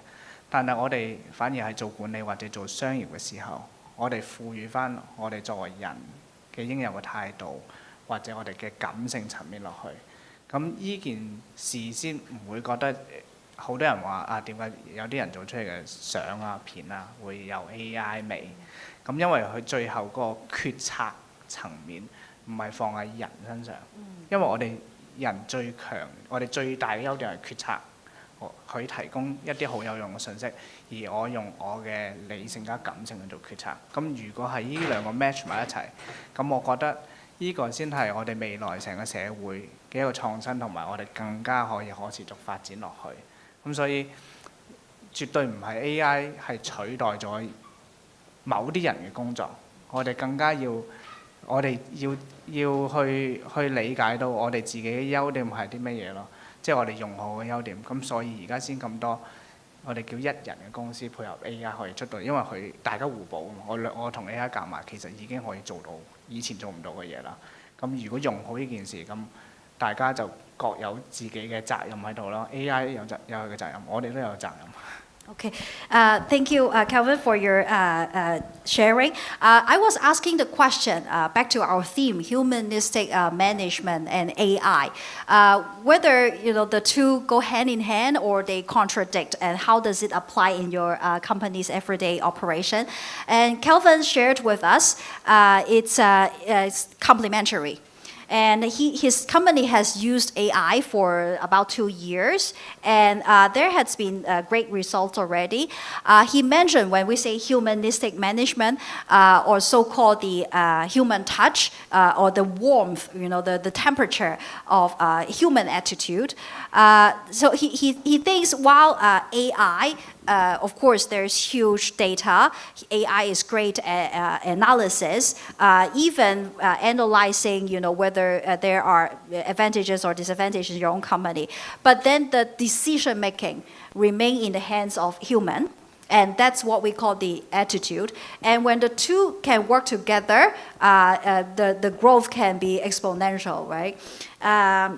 但係我哋反而係做管理或者做商業嘅時候，我哋賦予翻我哋作為人嘅應有嘅態度，或者我哋嘅感性層面落去。咁呢件事先唔會覺得好多人話點解有啲人做出嚟嘅相啊片啊會有 AI 味？咁因為佢最後個決策層面唔係放喺人身上，因為我哋人最強，我哋最大嘅優點係決策。佢提供一啲好有用嘅信息，而我用我嘅理性加感性去做決策。咁如果係呢兩個 match 埋一齊，咁我覺得呢個先係我哋未來成個社會嘅一個創新，同埋我哋更加可以可持續發展落去。咁所以絕對唔係 AI 係取代咗某啲人嘅工作，我哋更加要去理解到我哋自己嘅優點係啲乜嘢咯。即係我哋用好嘅優點，咁所以而家先咁多，我哋叫一人嘅公司配合 AI 可以出到，因為佢大家互補啊嘛。我同 AI 夾埋，其實已經可以做到以前做唔到嘅嘢啦。咁如果用好呢件事，咁大家就各有自己嘅責任喺度咯。AI 有佢嘅責任，我哋都有責任。Okay, thank you, Kelvin, for your sharing. I was asking the question back to our theme: humanistic management and AI. Whether the two go hand in hand or they contradict, and how does it apply in your company's everyday operation? And Kelvin shared with us it's complementary. And his company has used AI for about 2 years, and there has been great results already. He mentioned when we say humanistic management, or so-called the human touch, or the warmth, the temperature of human attitude. So he thinks while AI, of course, there's huge data. AI is great at analysis, even analyzing, whether there are advantages or disadvantages in your own company. But then the decision making remain in the hands of human, and that's what we call the attitude. And when the two can work together, the growth can be exponential, right?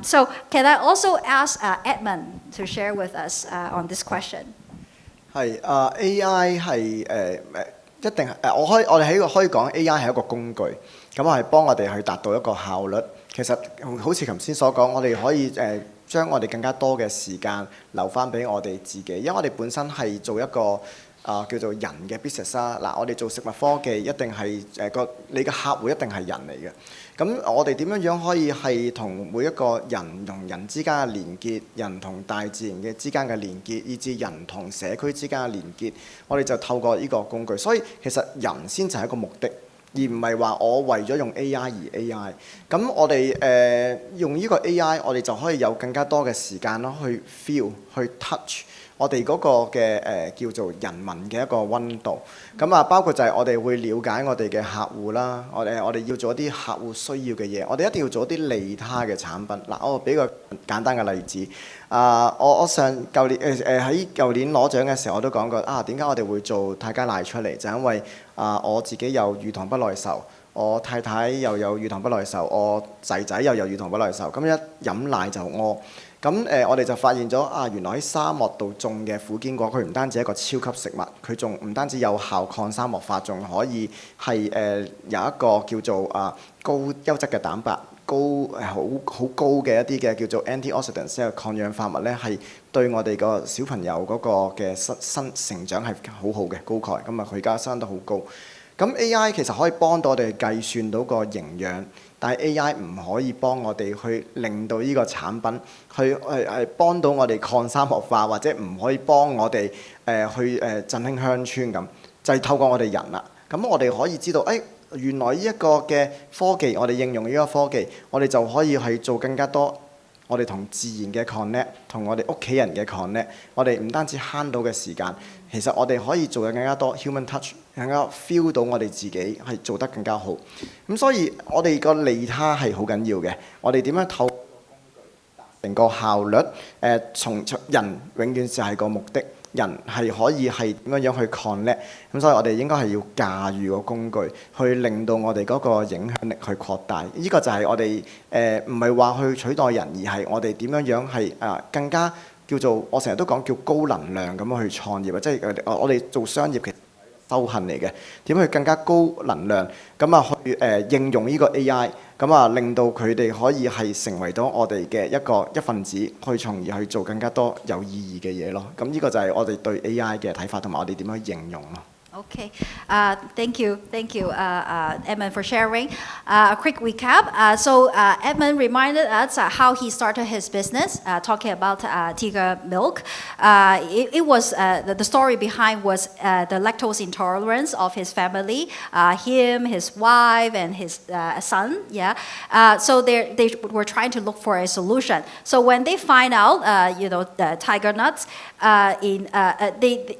So can I also ask Edmund to share with us on this question? 係AI 係一定我哋可以講 AI 係一個工具，咁係幫我哋去達到一個效率。其實好似頭先所講，我哋可以將我哋更加多嘅時間留翻俾我哋自己，因為我哋本身係做一個叫做人嘅 business 啦。嗱，我哋做食物科技一定係你嘅客戶一定係人嚟嘅。咁我哋點樣可以係同每一個人同人之間嘅連結，人同大自然嘅之間嘅連結，以至人同社區之間嘅連結，我哋就透過呢個工具。所以其實人先就係一個目的，而唔係話我為咗用 AI 而 AI。咁我哋用呢個 AI， 我哋就可以有更加多嘅時間咯，去 feel 去 touch。我哋嗰個嘅叫做人民嘅一個溫度，咁啊包括就係我哋會了解我哋嘅客戶啦，我哋要做一啲客戶需要嘅嘢，我哋一定要做一啲利他嘅產品。嗱，我俾個簡單嘅例子，我舊年喺舊年攞獎嘅時候我都講過點解我哋會做泰加奶出嚟，就因為我自己有乳糖不耐受，我太太又有乳糖不耐受，我仔仔又有乳糖不耐受，咁一飲奶就屙。咁我哋就發現咗原來喺沙漠度種嘅苦堅果，佢唔單止係一個超級食物，佢仲唔單止有效抗沙漠化，仲可以係有一個叫做高優質嘅蛋白，好高嘅一啲嘅叫做 antioxidants 即係抗氧化物咧，係對我哋個小朋友嗰個嘅新成長係好好嘅高鈣，咁佢而家生得好高。咁 AI 其實可以幫到我哋計算到個營養。但係 AI 唔可以幫我哋去令到呢個產品去幫到我哋抗沙漠化，或者唔可以幫我哋去振興鄉村咁，就係透過我哋人啦。咁我哋可以知道，原來呢一個嘅科技，我哋應用呢個科技，我哋就可以係做更加多我哋同自然嘅 connect， 同我哋屋企人嘅 connect。我哋唔單止慳到嘅時間，其實我哋可以做嘅更加多 human touch。更加 feel 到我哋自己係做得更加好，咁所以我哋個利他係好緊要嘅。我哋點樣透過工具達成個效率？從人永遠就係個目的，人係可以係點樣去 connect。咁所以我哋應該係要駕馭個工具，去令到我哋嗰個影響力去擴大。呢個就係我哋唔係話去取代人，而係我哋點樣係更加叫做我成日都講叫高能量咁樣去創業啊！即係我哋做商業其實修行嚟嘅，點去更加高能量咁去應用呢個 AI， 咁令到佢哋可以係成為到我哋嘅一份子，去從而去做更加多有意義嘅嘢咯。咁呢個就係我哋對 AI 嘅睇法，同埋我哋點樣應用咯。Okay, thank you, Edmund, for sharing. A quick recap. So Edmund reminded us how he started his business, talking about Tiger milk. It was the story behind was the lactose intolerance of his family, him, his wife, and his son. Yeah. So they were trying to look for a solution. So when they find out, the tiger nuts,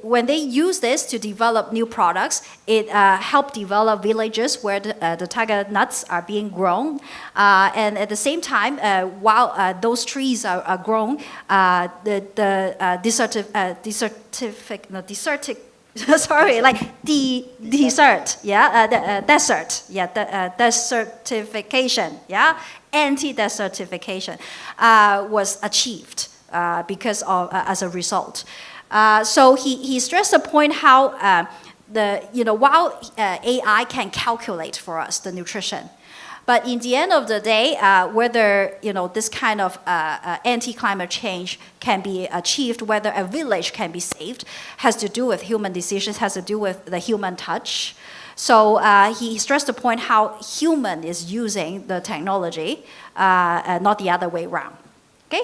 when they use this to develop new products, it helped develop villages where the tiger nuts are being grown. And at the same time, while those trees are grown, the desert, desertification, anti-desertification was achieved because of as a result. So he stressed the point how while AI can calculate for us the nutrition, but in the end of the day, whether this kind of anti-climate change can be achieved, whether a village can be saved, has to do with human decisions, has to do with the human touch. So he stressed the point how human is using the technology, not the other way around. OK，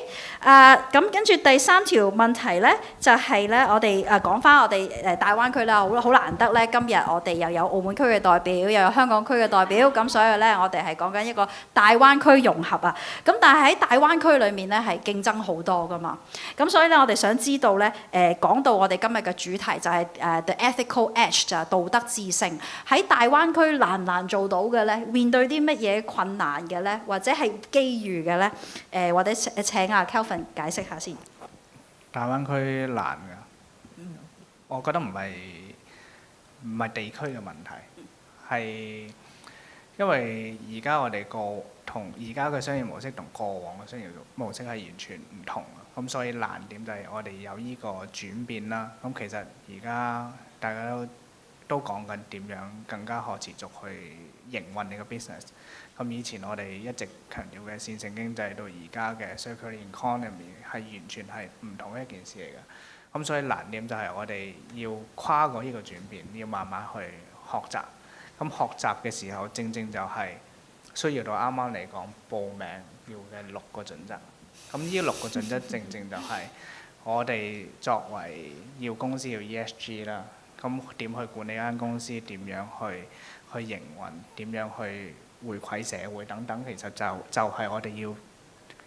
咁跟住第3條問題咧，就係咧我哋講翻我哋大灣區啦，好難得咧，今日我哋又有澳門區嘅代表，又有香港區嘅代表，咁所以咧我哋係講緊一個大灣區融合啊。咁但係喺大灣區裏面咧係競爭好多噶嘛，咁所以咧我哋想知道咧講到我哋今日嘅主題就係The Ethical Edge 就係道德致勝，喺大灣區難唔難做到嘅咧？面對啲乜嘢困難嘅咧？或者係機遇嘅咧？或者請阿 Kelvin 解釋下先。大灣區難㗎，我覺得唔係地區嘅問題，係因為而家我哋同而家嘅商業模式同過往嘅商業模式係完全唔同啊，咁所以難點就係我哋有呢個轉變啦。咁其實而家大家都講緊點樣更加可持續去營運你個 business。咁以前我哋一直強調嘅線性經濟到而家嘅 circular economy 係完全係唔同一件事嚟嘅。咁所以難點就係我哋要跨過呢個轉變，要慢慢去學習。咁學習嘅時候，正正就係需要到啱啱嚟講報名要嘅6個準則。咁呢6個準則正正就係我哋作為要公司要 ESG 啦，咁點去管理間公司，點樣去營運，點樣去回饋社會等等，其實就係我哋要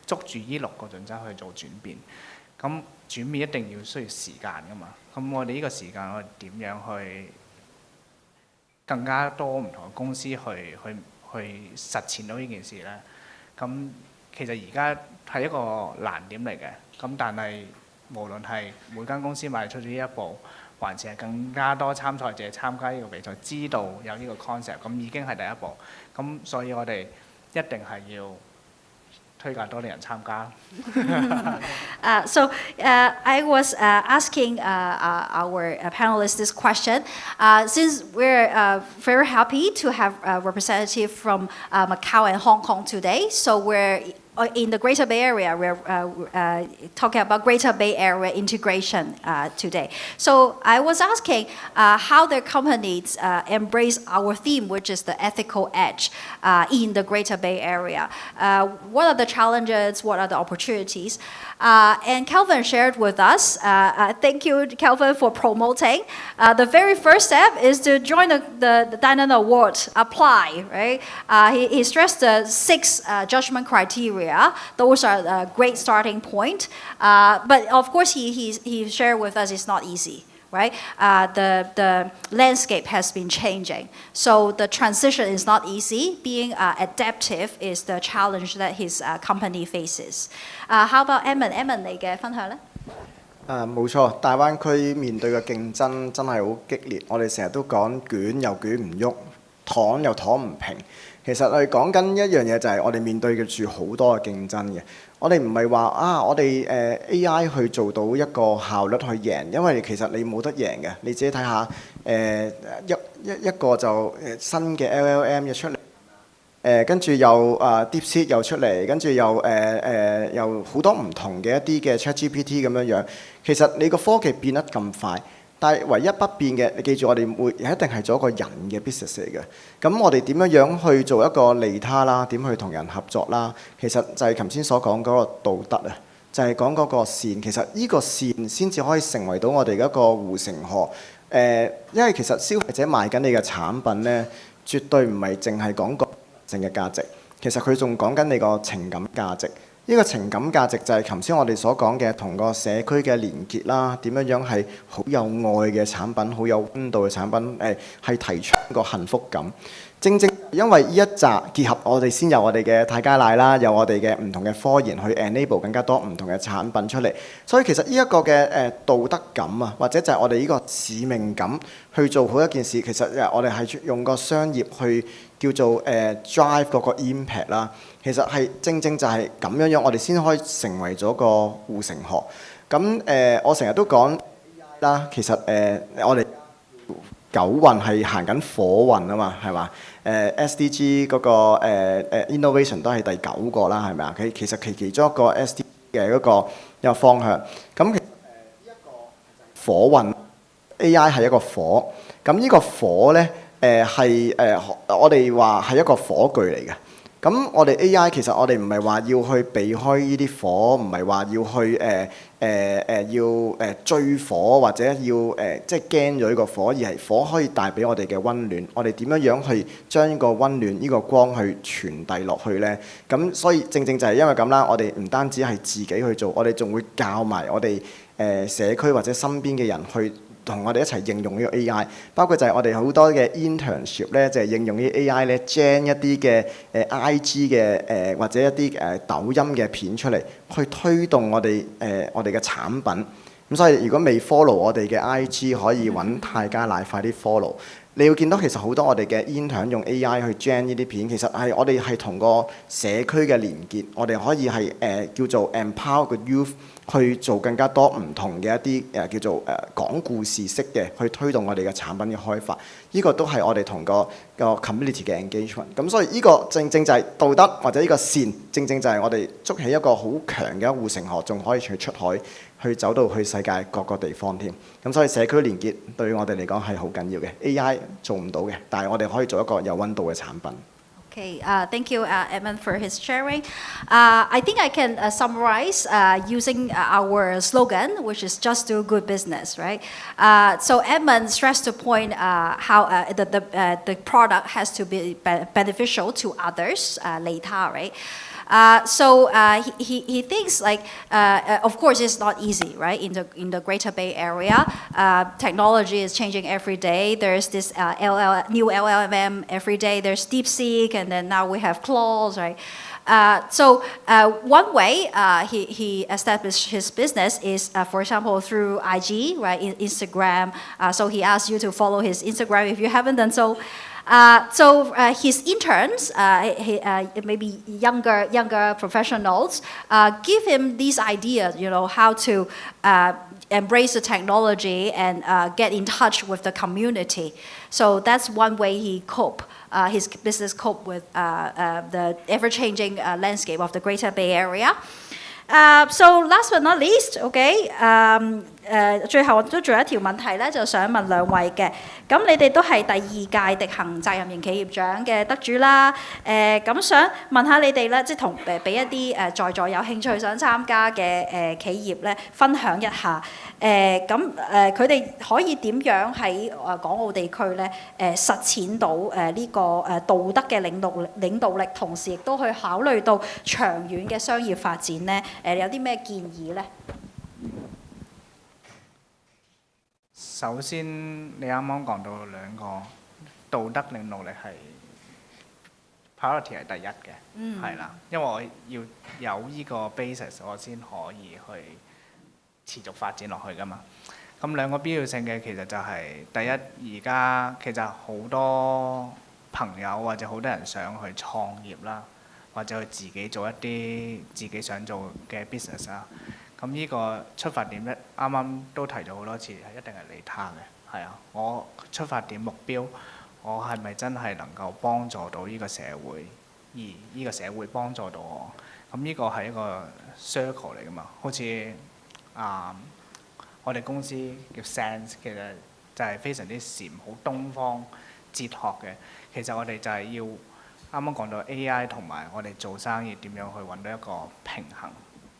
捉住呢6個準則去做轉變。咁轉變一定要需要時間㗎嘛。咁我哋呢個時間我哋點樣去更加多唔同嘅公司去實踐到呢件事呢？咁其實而家係一個難點嚟嘅。咁但係無論係每間公司邁出咗呢一步，還是係更加多參賽者參加呢個比賽，知道有呢個 concept， 咁已經係第一步。咁所以我哋一定係要推介多啲人參加。So I was asking our panelists this question. Since we're very happy to have a representative from Macau and Hong Kong today, so we're in the Greater Bay Area, we're talking about Greater Bay Area integration today. So I was asking how their companies embrace our theme, which is the ethical edge in the Greater Bay Area. What are the challenges? What are the opportunities? And Kelvin shared with us, thank you, Kelvin, for promoting. The very first step is to join the Deignan Award, apply, right? He stressed the 6 judgment criteria. Those are a great starting point. But of course, he shared with us it's not easy. Right? The landscape has been changing. So the transition is not easy. Being adaptive is the challenge that his company faces. How about Emin 你嘅分享呢？冇錯，大灣區面對嘅競爭真係好激烈。我哋成日都講捲又捲唔喐，躺又躺唔平。其實我哋講緊一樣嘢就係我哋面對住好多嘅競爭嘅。我哋唔係話我哋AI 去做到一個效率去贏，因為其實你冇得贏嘅。你自己睇下一個就新嘅 LLM 一出嚟，跟住又DeepSeek 又出嚟，跟住又好多唔同嘅一啲嘅 ChatGPT 咁樣。其實你個科技變得咁快。但係唯一不變嘅，你記住我哋一定係做一個人嘅 business 嚟嘅。咁我哋點樣去做一個利他啦？點去同人合作啦？其實就係頭先所講嗰個道德啊，就係講嗰個善。其實呢個善先至可以成為到我哋一個護城河。因為其實消費者賣緊你嘅產品呢，絕對唔係淨係講個性嘅價值，其實佢仲講緊你個情感價值。呢個情感價值就係頭先我哋所講嘅同個社區嘅連結啦，點樣係好有愛嘅產品，好有溫度嘅產品，係提出個幸福感。正正因為呢一集結合我哋先有我哋嘅泰加奶啦，有我哋嘅唔同嘅科研去 enable 更加多唔同嘅產品出嚟。所以其實呢一個嘅道德感啊，或者就係我哋呢個使命感去做好一件事，其實我哋係用個商業去叫做drive 嗰個 impact 啦。其實係正正就係咁樣，我哋先可以成為咗個護城河。咁我成日都講啦，其實我哋9運係行緊火運啊嘛，係嘛？SDG 嗰個innovation 都係第9個啦，係咪啊？其實其中一個 SDG 嘅嗰個一個方向。咁其實呢一個火運 AI 係一個火，咁呢個火咧係我哋話係一個火炬嚟嘅。咁我哋 AI 其實我哋唔係話要去避開呢啲火，唔係話要去要追火或者要即係驚咗呢個火，而係火可以帶俾我哋嘅溫暖。我哋點樣去將呢個溫暖、呢個光去傳遞落去呢？咁所以正正就係因為咁啦，我哋唔單止係自己去做，我哋仲會教埋我哋社區或者身邊嘅人去同我哋一齊應用呢個 AI， 包括就係我哋好多嘅 internship 咧，就係應用呢啲 AI 咧，gen 一啲嘅IG 嘅或者一啲抖音嘅片出嚟，去推動我哋嘅產品。咁所以如果未 follow 我哋嘅 IG， 可以揾泰加奶快啲 follow。你要見到其實好多我哋嘅 intern 用 AI 去 gen 呢啲片，其實係我哋係同個社區嘅連結，我哋可以係叫做 empower 個 youth。去做更加多唔同嘅一啲叫做講故事式嘅，去推動我哋嘅產品嘅開發。呢個都係我哋同個 community 嘅 engagement。咁所以呢個正正就係道德或者呢個善，正正就係我哋築起一個好強嘅一護城河，仲可以出海，去走到去世界各個地方添。咁所以社區連結對於我哋嚟講係好緊要嘅。AI 做唔到嘅，但係我哋可以做一個有溫度嘅產品。Okay, thank you, Edmund, for his sharing. I think I can summarize using our slogan, which is "Just do good business," right? So Edmund stressed the point how the product has to be beneficial to others, 利他, right? So he thinks like, of course, it's not easy, right? In the Greater Bay Area, technology is changing every day. There's this new LLM every day. There's DeepSeek, and then now we have Claude, right? So one way he established his business is, for example, through IG, right? Instagram. So he asked you to follow his Instagram if you haven't done so. So his interns, maybe younger professionals, give him these ideas, how to embrace the technology and get in touch with the community. So that's one way his business cope with the ever-changing landscape of the Greater Bay Area. So last but not least, okay, 最後都仲有一條問題咧，就想問兩位嘅。咁你哋都係第2屆迪恆責任型企業獎嘅得主啦。咁想問下你哋咧，即係同俾一啲在座有興趣想參加嘅企業咧，分享一下。咁佢哋可以點樣喺港澳地區咧實踐到呢個道德嘅領導力，同時亦都去考慮到長遠嘅商業發展咧？有啲咩建議咧？首先，你啱啱講到兩個道德領導力係 priority 係第一嘅，係啦，因為我要有呢個 basis， 我先可以去持續發展落去噶嘛。咁兩個必要性嘅其實就係第一，而家其實好多朋友或者好多人想去創業啦，或者去自己做一啲自己想做嘅 business 啦。咁呢個出發點咧，啱啱都提咗好多次，係一定係利他嘅，係啊！我出發點目標，我係咪真係能夠幫助到呢個社會，而呢個社會幫助到我？咁呢個係一個 circle 嚟噶嘛？好似我哋公司叫 Sense， 其實就係非常之禪，好東方哲學嘅。其實我哋就係要啱啱講到 AI 同埋我哋做生意點樣去揾到一個平衡。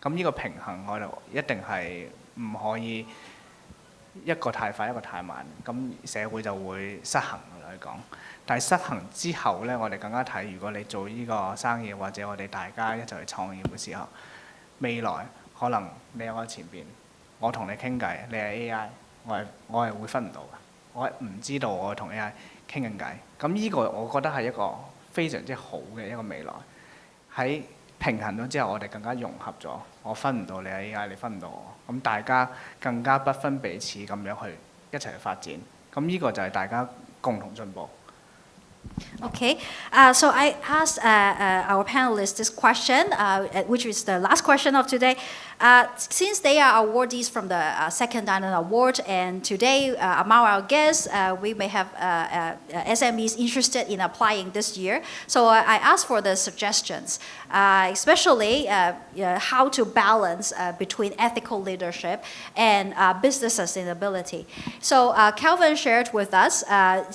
咁呢個平衡我哋一定係唔可以一個太快一個太慢，咁社會就會失衡嚟講。但係失衡之後呢，我哋更加睇，如果你做呢個生意或者我哋大家一齊去創業嘅時候，未來可能你喺我前邊，我同你傾偈，你係 AI， 我係會分唔到嘅，我係唔知道我同 AI 傾緊偈。咁呢個我覺得係一個非常之好嘅一個未來。喺平衡咗之後，我哋更加融合咗。我分唔到你係 AI， 你分唔到我。咁大家更加不分彼此咁樣去一齊去發展。咁呢個就係大家共同進步。Okay, so I asked our panelists this question, which is the last question of today. Since they are awardees from the second Deignan Award, and today among our guests, we may have SMEs interested in applying this year. So I asked for the suggestions, especially how to balance between ethical leadership and business sustainability. So Calvin shared with us,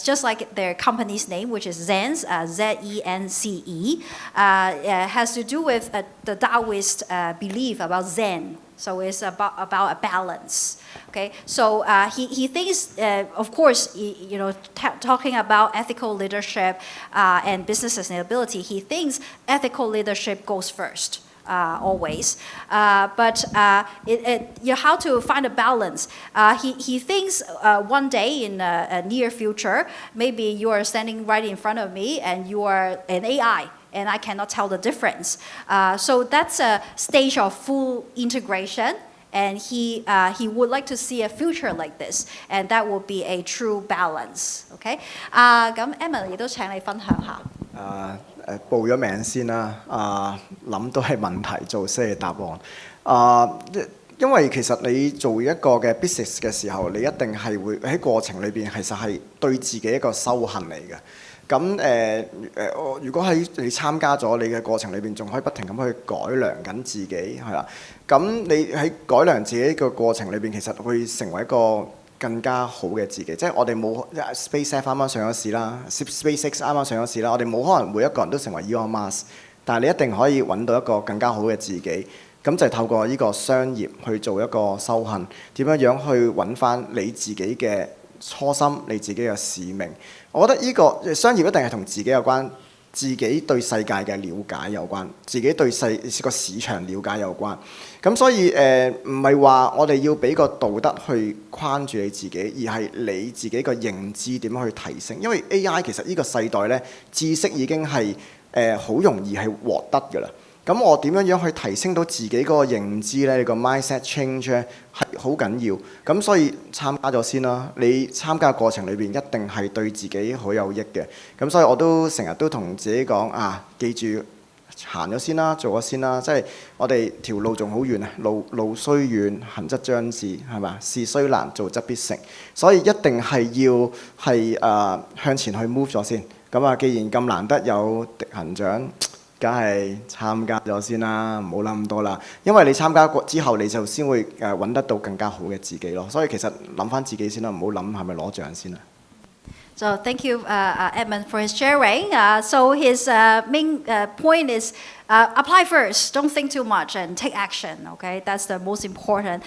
just like their company's name, which is Zence, Z-E-N-C-E, has to do with the Taoist belief about Zen. So it's about a balance. Okay, so he thinks, of course, talking about ethical leadership and business sustainability, he thinks ethical leadership goes first. Always, but how to find a balance. He thinks one day in a near future, maybe you are standing right in front of me and you are an AI, and I cannot tell the difference. So that's a stage of full integration, and he would like to see a future like this, and that will be a true balance. Okay，咁 Emily 都請你分享下。報咗名先啦，諗都係問題做先係答案。因為其實你做一個嘅 business 嘅時候，你一定係會喺過程裏邊，其實係對自己一個修行嚟嘅。咁如果喺你參加咗你嘅過程裏邊，仲可以不停咁去改良緊自己，係啦。咁你喺改良自己嘅過程裏邊，其實會成為一個更加好嘅自己，即係我哋冇 SpaceX 啱啱上咗市啦 ，SpaceX 啱啱上咗市啦，我哋冇可能每一個人都成為 Elon Musk，但係你一定可以揾到一個更加好嘅自己，咁就係透過呢個商業去做一個修行，點樣樣去揾翻你自己嘅初心，你自己嘅使命。我覺得呢個商業一定係同自己有關。自己對世界嘅了解有關，自己對個市場了解有關。咁所以唔係話我哋要俾個道德去框住你自己，而係你自己個認知點樣去提升。因為 AI 其實呢個世代呢，知識已經係好容易係獲得㗎啦。咁我點樣去提升到自己嗰個認知呢？你個 mindset change 咧係好緊要。咁所以參加咗先啦。你參加嘅過程裏邊一定係對自己好有益嘅。咁所以我都成日都同自己講記住行咗先啦，做咗先啦。即係我哋條路仲好遠啊，路雖遠，行則將至，係嘛？事雖難，做則必成。所以一定係要係向前去 move 咗先。咁既然咁難得有狄恆獎。梗係參加咗先啦，唔好諗咁多啦。因為你參加過之後，你就先會揾得到更加好嘅自己咯。所以其實諗翻自己先啦，唔好諗係咪攞獎先啦。So thank you, Edmund, for his sharing. So his main point is apply first, don't think too much, and take action. Okay, that's the most important.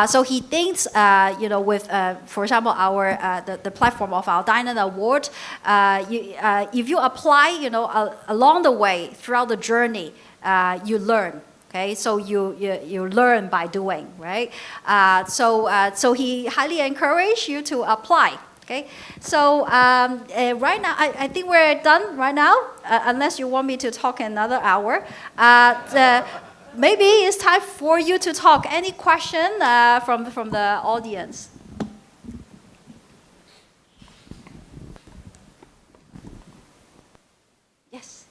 So he thinks, with, for example, the platform of our Deignan Award, if you apply, along the way throughout the journey, you learn. Okay, so you learn by doing, right? So he highly encourages you to apply. Okay, so right now, I think we're done right now, unless you want me to talk another hour. Maybe it's time for you to talk. Any question from the audience? Yes.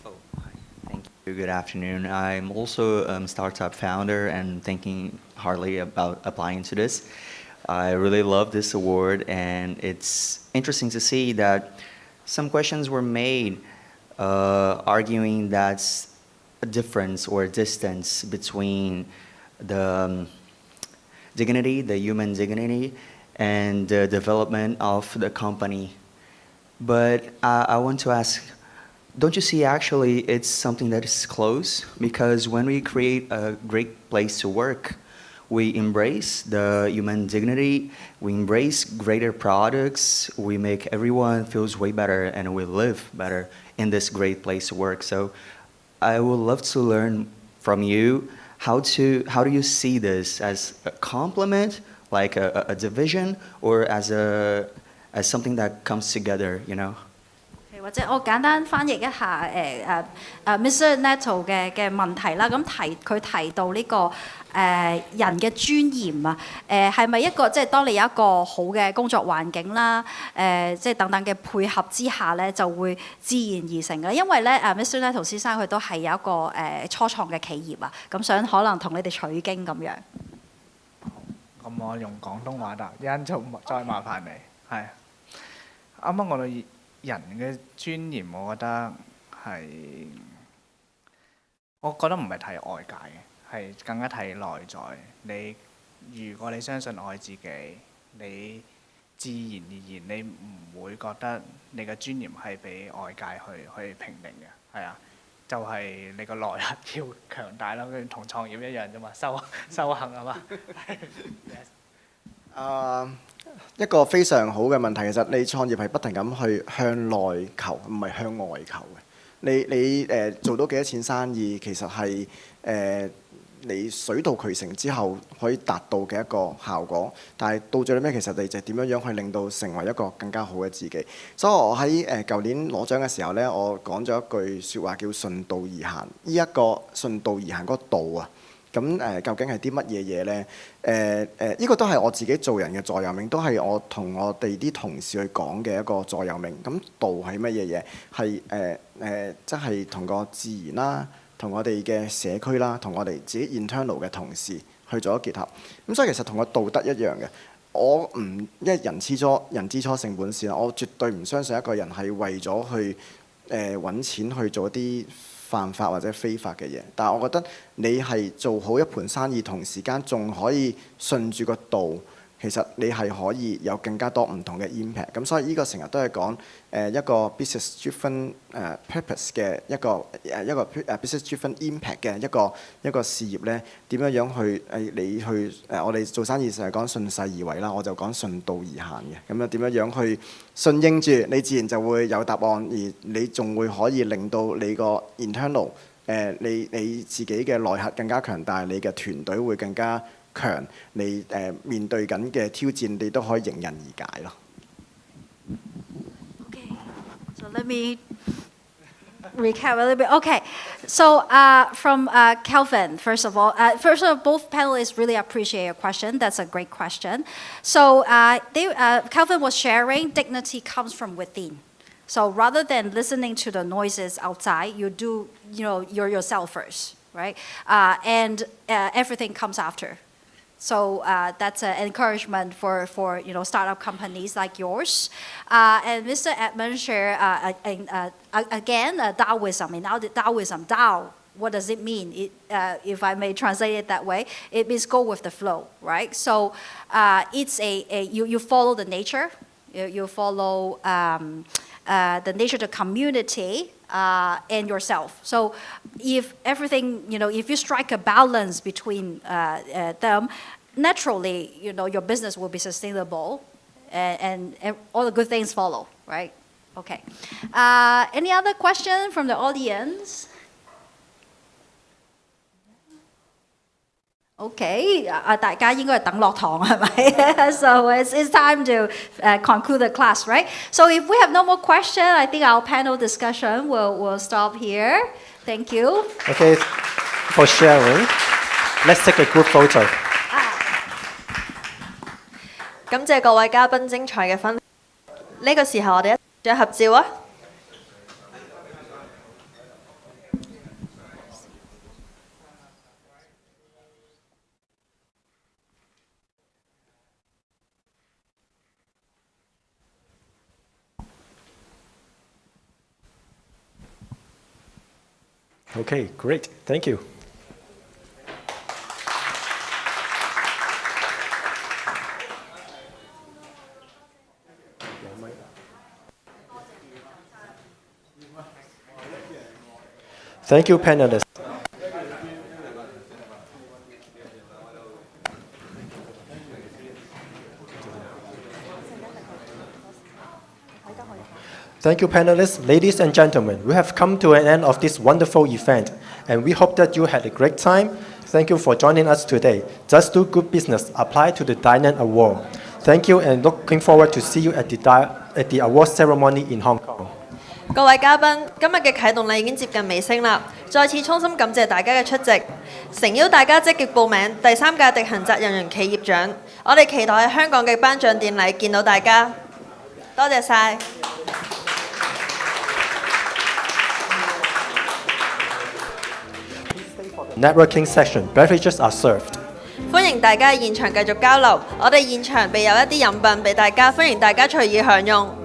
Oh, hi. Thank you. Good afternoon. I'm also a startup founder and thinking hardly about applying to this. I really love this award, and it's interesting to see that some questions were made arguing that's a difference or a distance between the dignity, the human dignity, and the development of the company. But I want to ask, don't you see actually it's something that is close? Because when we create a great place to work, we embrace the human dignity, we embrace greater products, we make everyone feels way better, and we live better in this great place to work. So I would love to learn from you how do you see this as a complement, like a division, or as something that comes together, Okay, 或者我簡單翻譯一下Mr. Netto 嘅問題啦。咁佢提到呢個人嘅尊嚴啊，係咪一個即係當你有一個好嘅工作環境啦，即係等等嘅配合之下咧，就會自然而成嘅。因為咧Mr. Netto 先生佢都係有一個初創嘅企業啊，咁想可能同你哋取經咁樣。咁我用廣東話答，一陣就再麻煩你。係啱啱我哋人嘅尊嚴，我覺得唔係睇外界嘅，係更加睇內在。如果你相信愛自己，你自然而然你唔會覺得你嘅尊嚴係俾外界去評定嘅，係啊，就係你個內核要強大啦，佢同創業一樣啫嘛，修行啊嘛。一個非常好嘅問題，其實你創業係不停咁去向內求，唔係向外求嘅。你做到幾多錢生意，其實係你水到渠成之後可以達到嘅一個效果。但係到最尾，其實你就點樣去令到成為一個更加好嘅自己。所以我喺舊年攞獎嘅時候呢，我講咗一句説話叫順道而行。呢一個順道而行嗰個道啊。咁究竟係啲乜嘢嘢呢？呢個都係我自己做人嘅座右銘，都係我同我哋啲同事去講嘅一個座右銘。咁道係乜嘢嘢？係即係同個自然啦，同我哋嘅社區啦，同我哋自己 internal 嘅同事去做咗結合。咁所以其實同個道德一樣嘅。因為人之初性本善，我絕對唔相信一個人係為咗去揾錢去做啲犯法或者非法嘅嘢，但係我覺得你係做好一盤生意，同時間仲可以順住個道，其實你係可以有更加多唔同嘅 impact。咁所以呢個成日都係講一個 business-driven purpose 嘅一個business-driven impact 嘅一個事業咧，點樣去你去我哋做生意成日講順勢而為啦，我就講順道而行嘅。咁樣點樣去順應住，你自然就會有答案，而你仲會可以令到你個 internal 你自己嘅內核更加強大，你嘅團隊會更加強，你面對緊嘅挑戰，你都可以迎刃而解咯。Okay, so let me recap a little bit. Okay, so from Kelvin, first of all, both panelists really appreciate your question. That's a great question. So Kelvin was sharing dignity comes from within. So rather than listening to the noises outside, you're yourself first, right? And everything comes after. So that's an encouragement for startup companies like yours. And Mr. Edmund shared again Taoism. In Taoism, Tao, what does it mean? If I may translate it that way, it means go with the flow, right? So it's you follow the nature, you follow the nature of the community and yourself. So if everything, if you strike a balance between them, naturally, your business will be sustainable and all the good things follow, right? Okay. Any other question from the audience? Okay, 大家應該係等落堂係咪？ So it's time to conclude the class, right? So if we have no more questions, I think our panel discussion will stop here. Thank you. Okay, for sharing. Let's take a group photo. 感謝各位嘉賓精彩嘅分享。呢個時候我哋一齊合照啊！Okay, great. Thank you. Thank you, panelists. Thank you, panelists. Ladies and gentlemen, we have come to an end of this wonderful event, and we hope that you had a great time. Thank you for joining us today. Just do good business. Apply to the Deignan Award. Thank you, and looking forward to see you at the award ceremony in Hong Kong. 各位嘉賓，今日嘅啟動禮已經接近尾聲啦，再次衷心感謝大家嘅出席，誠邀大家積極報名第3屆迪恆責任型企業獎，我哋期待喺香港嘅頒獎典禮見到大家，多謝晒。Networking session, beverages are served. 歡迎大家喺現場繼續交流，我哋現場備有一啲飲品俾大家，歡迎大家隨意享用。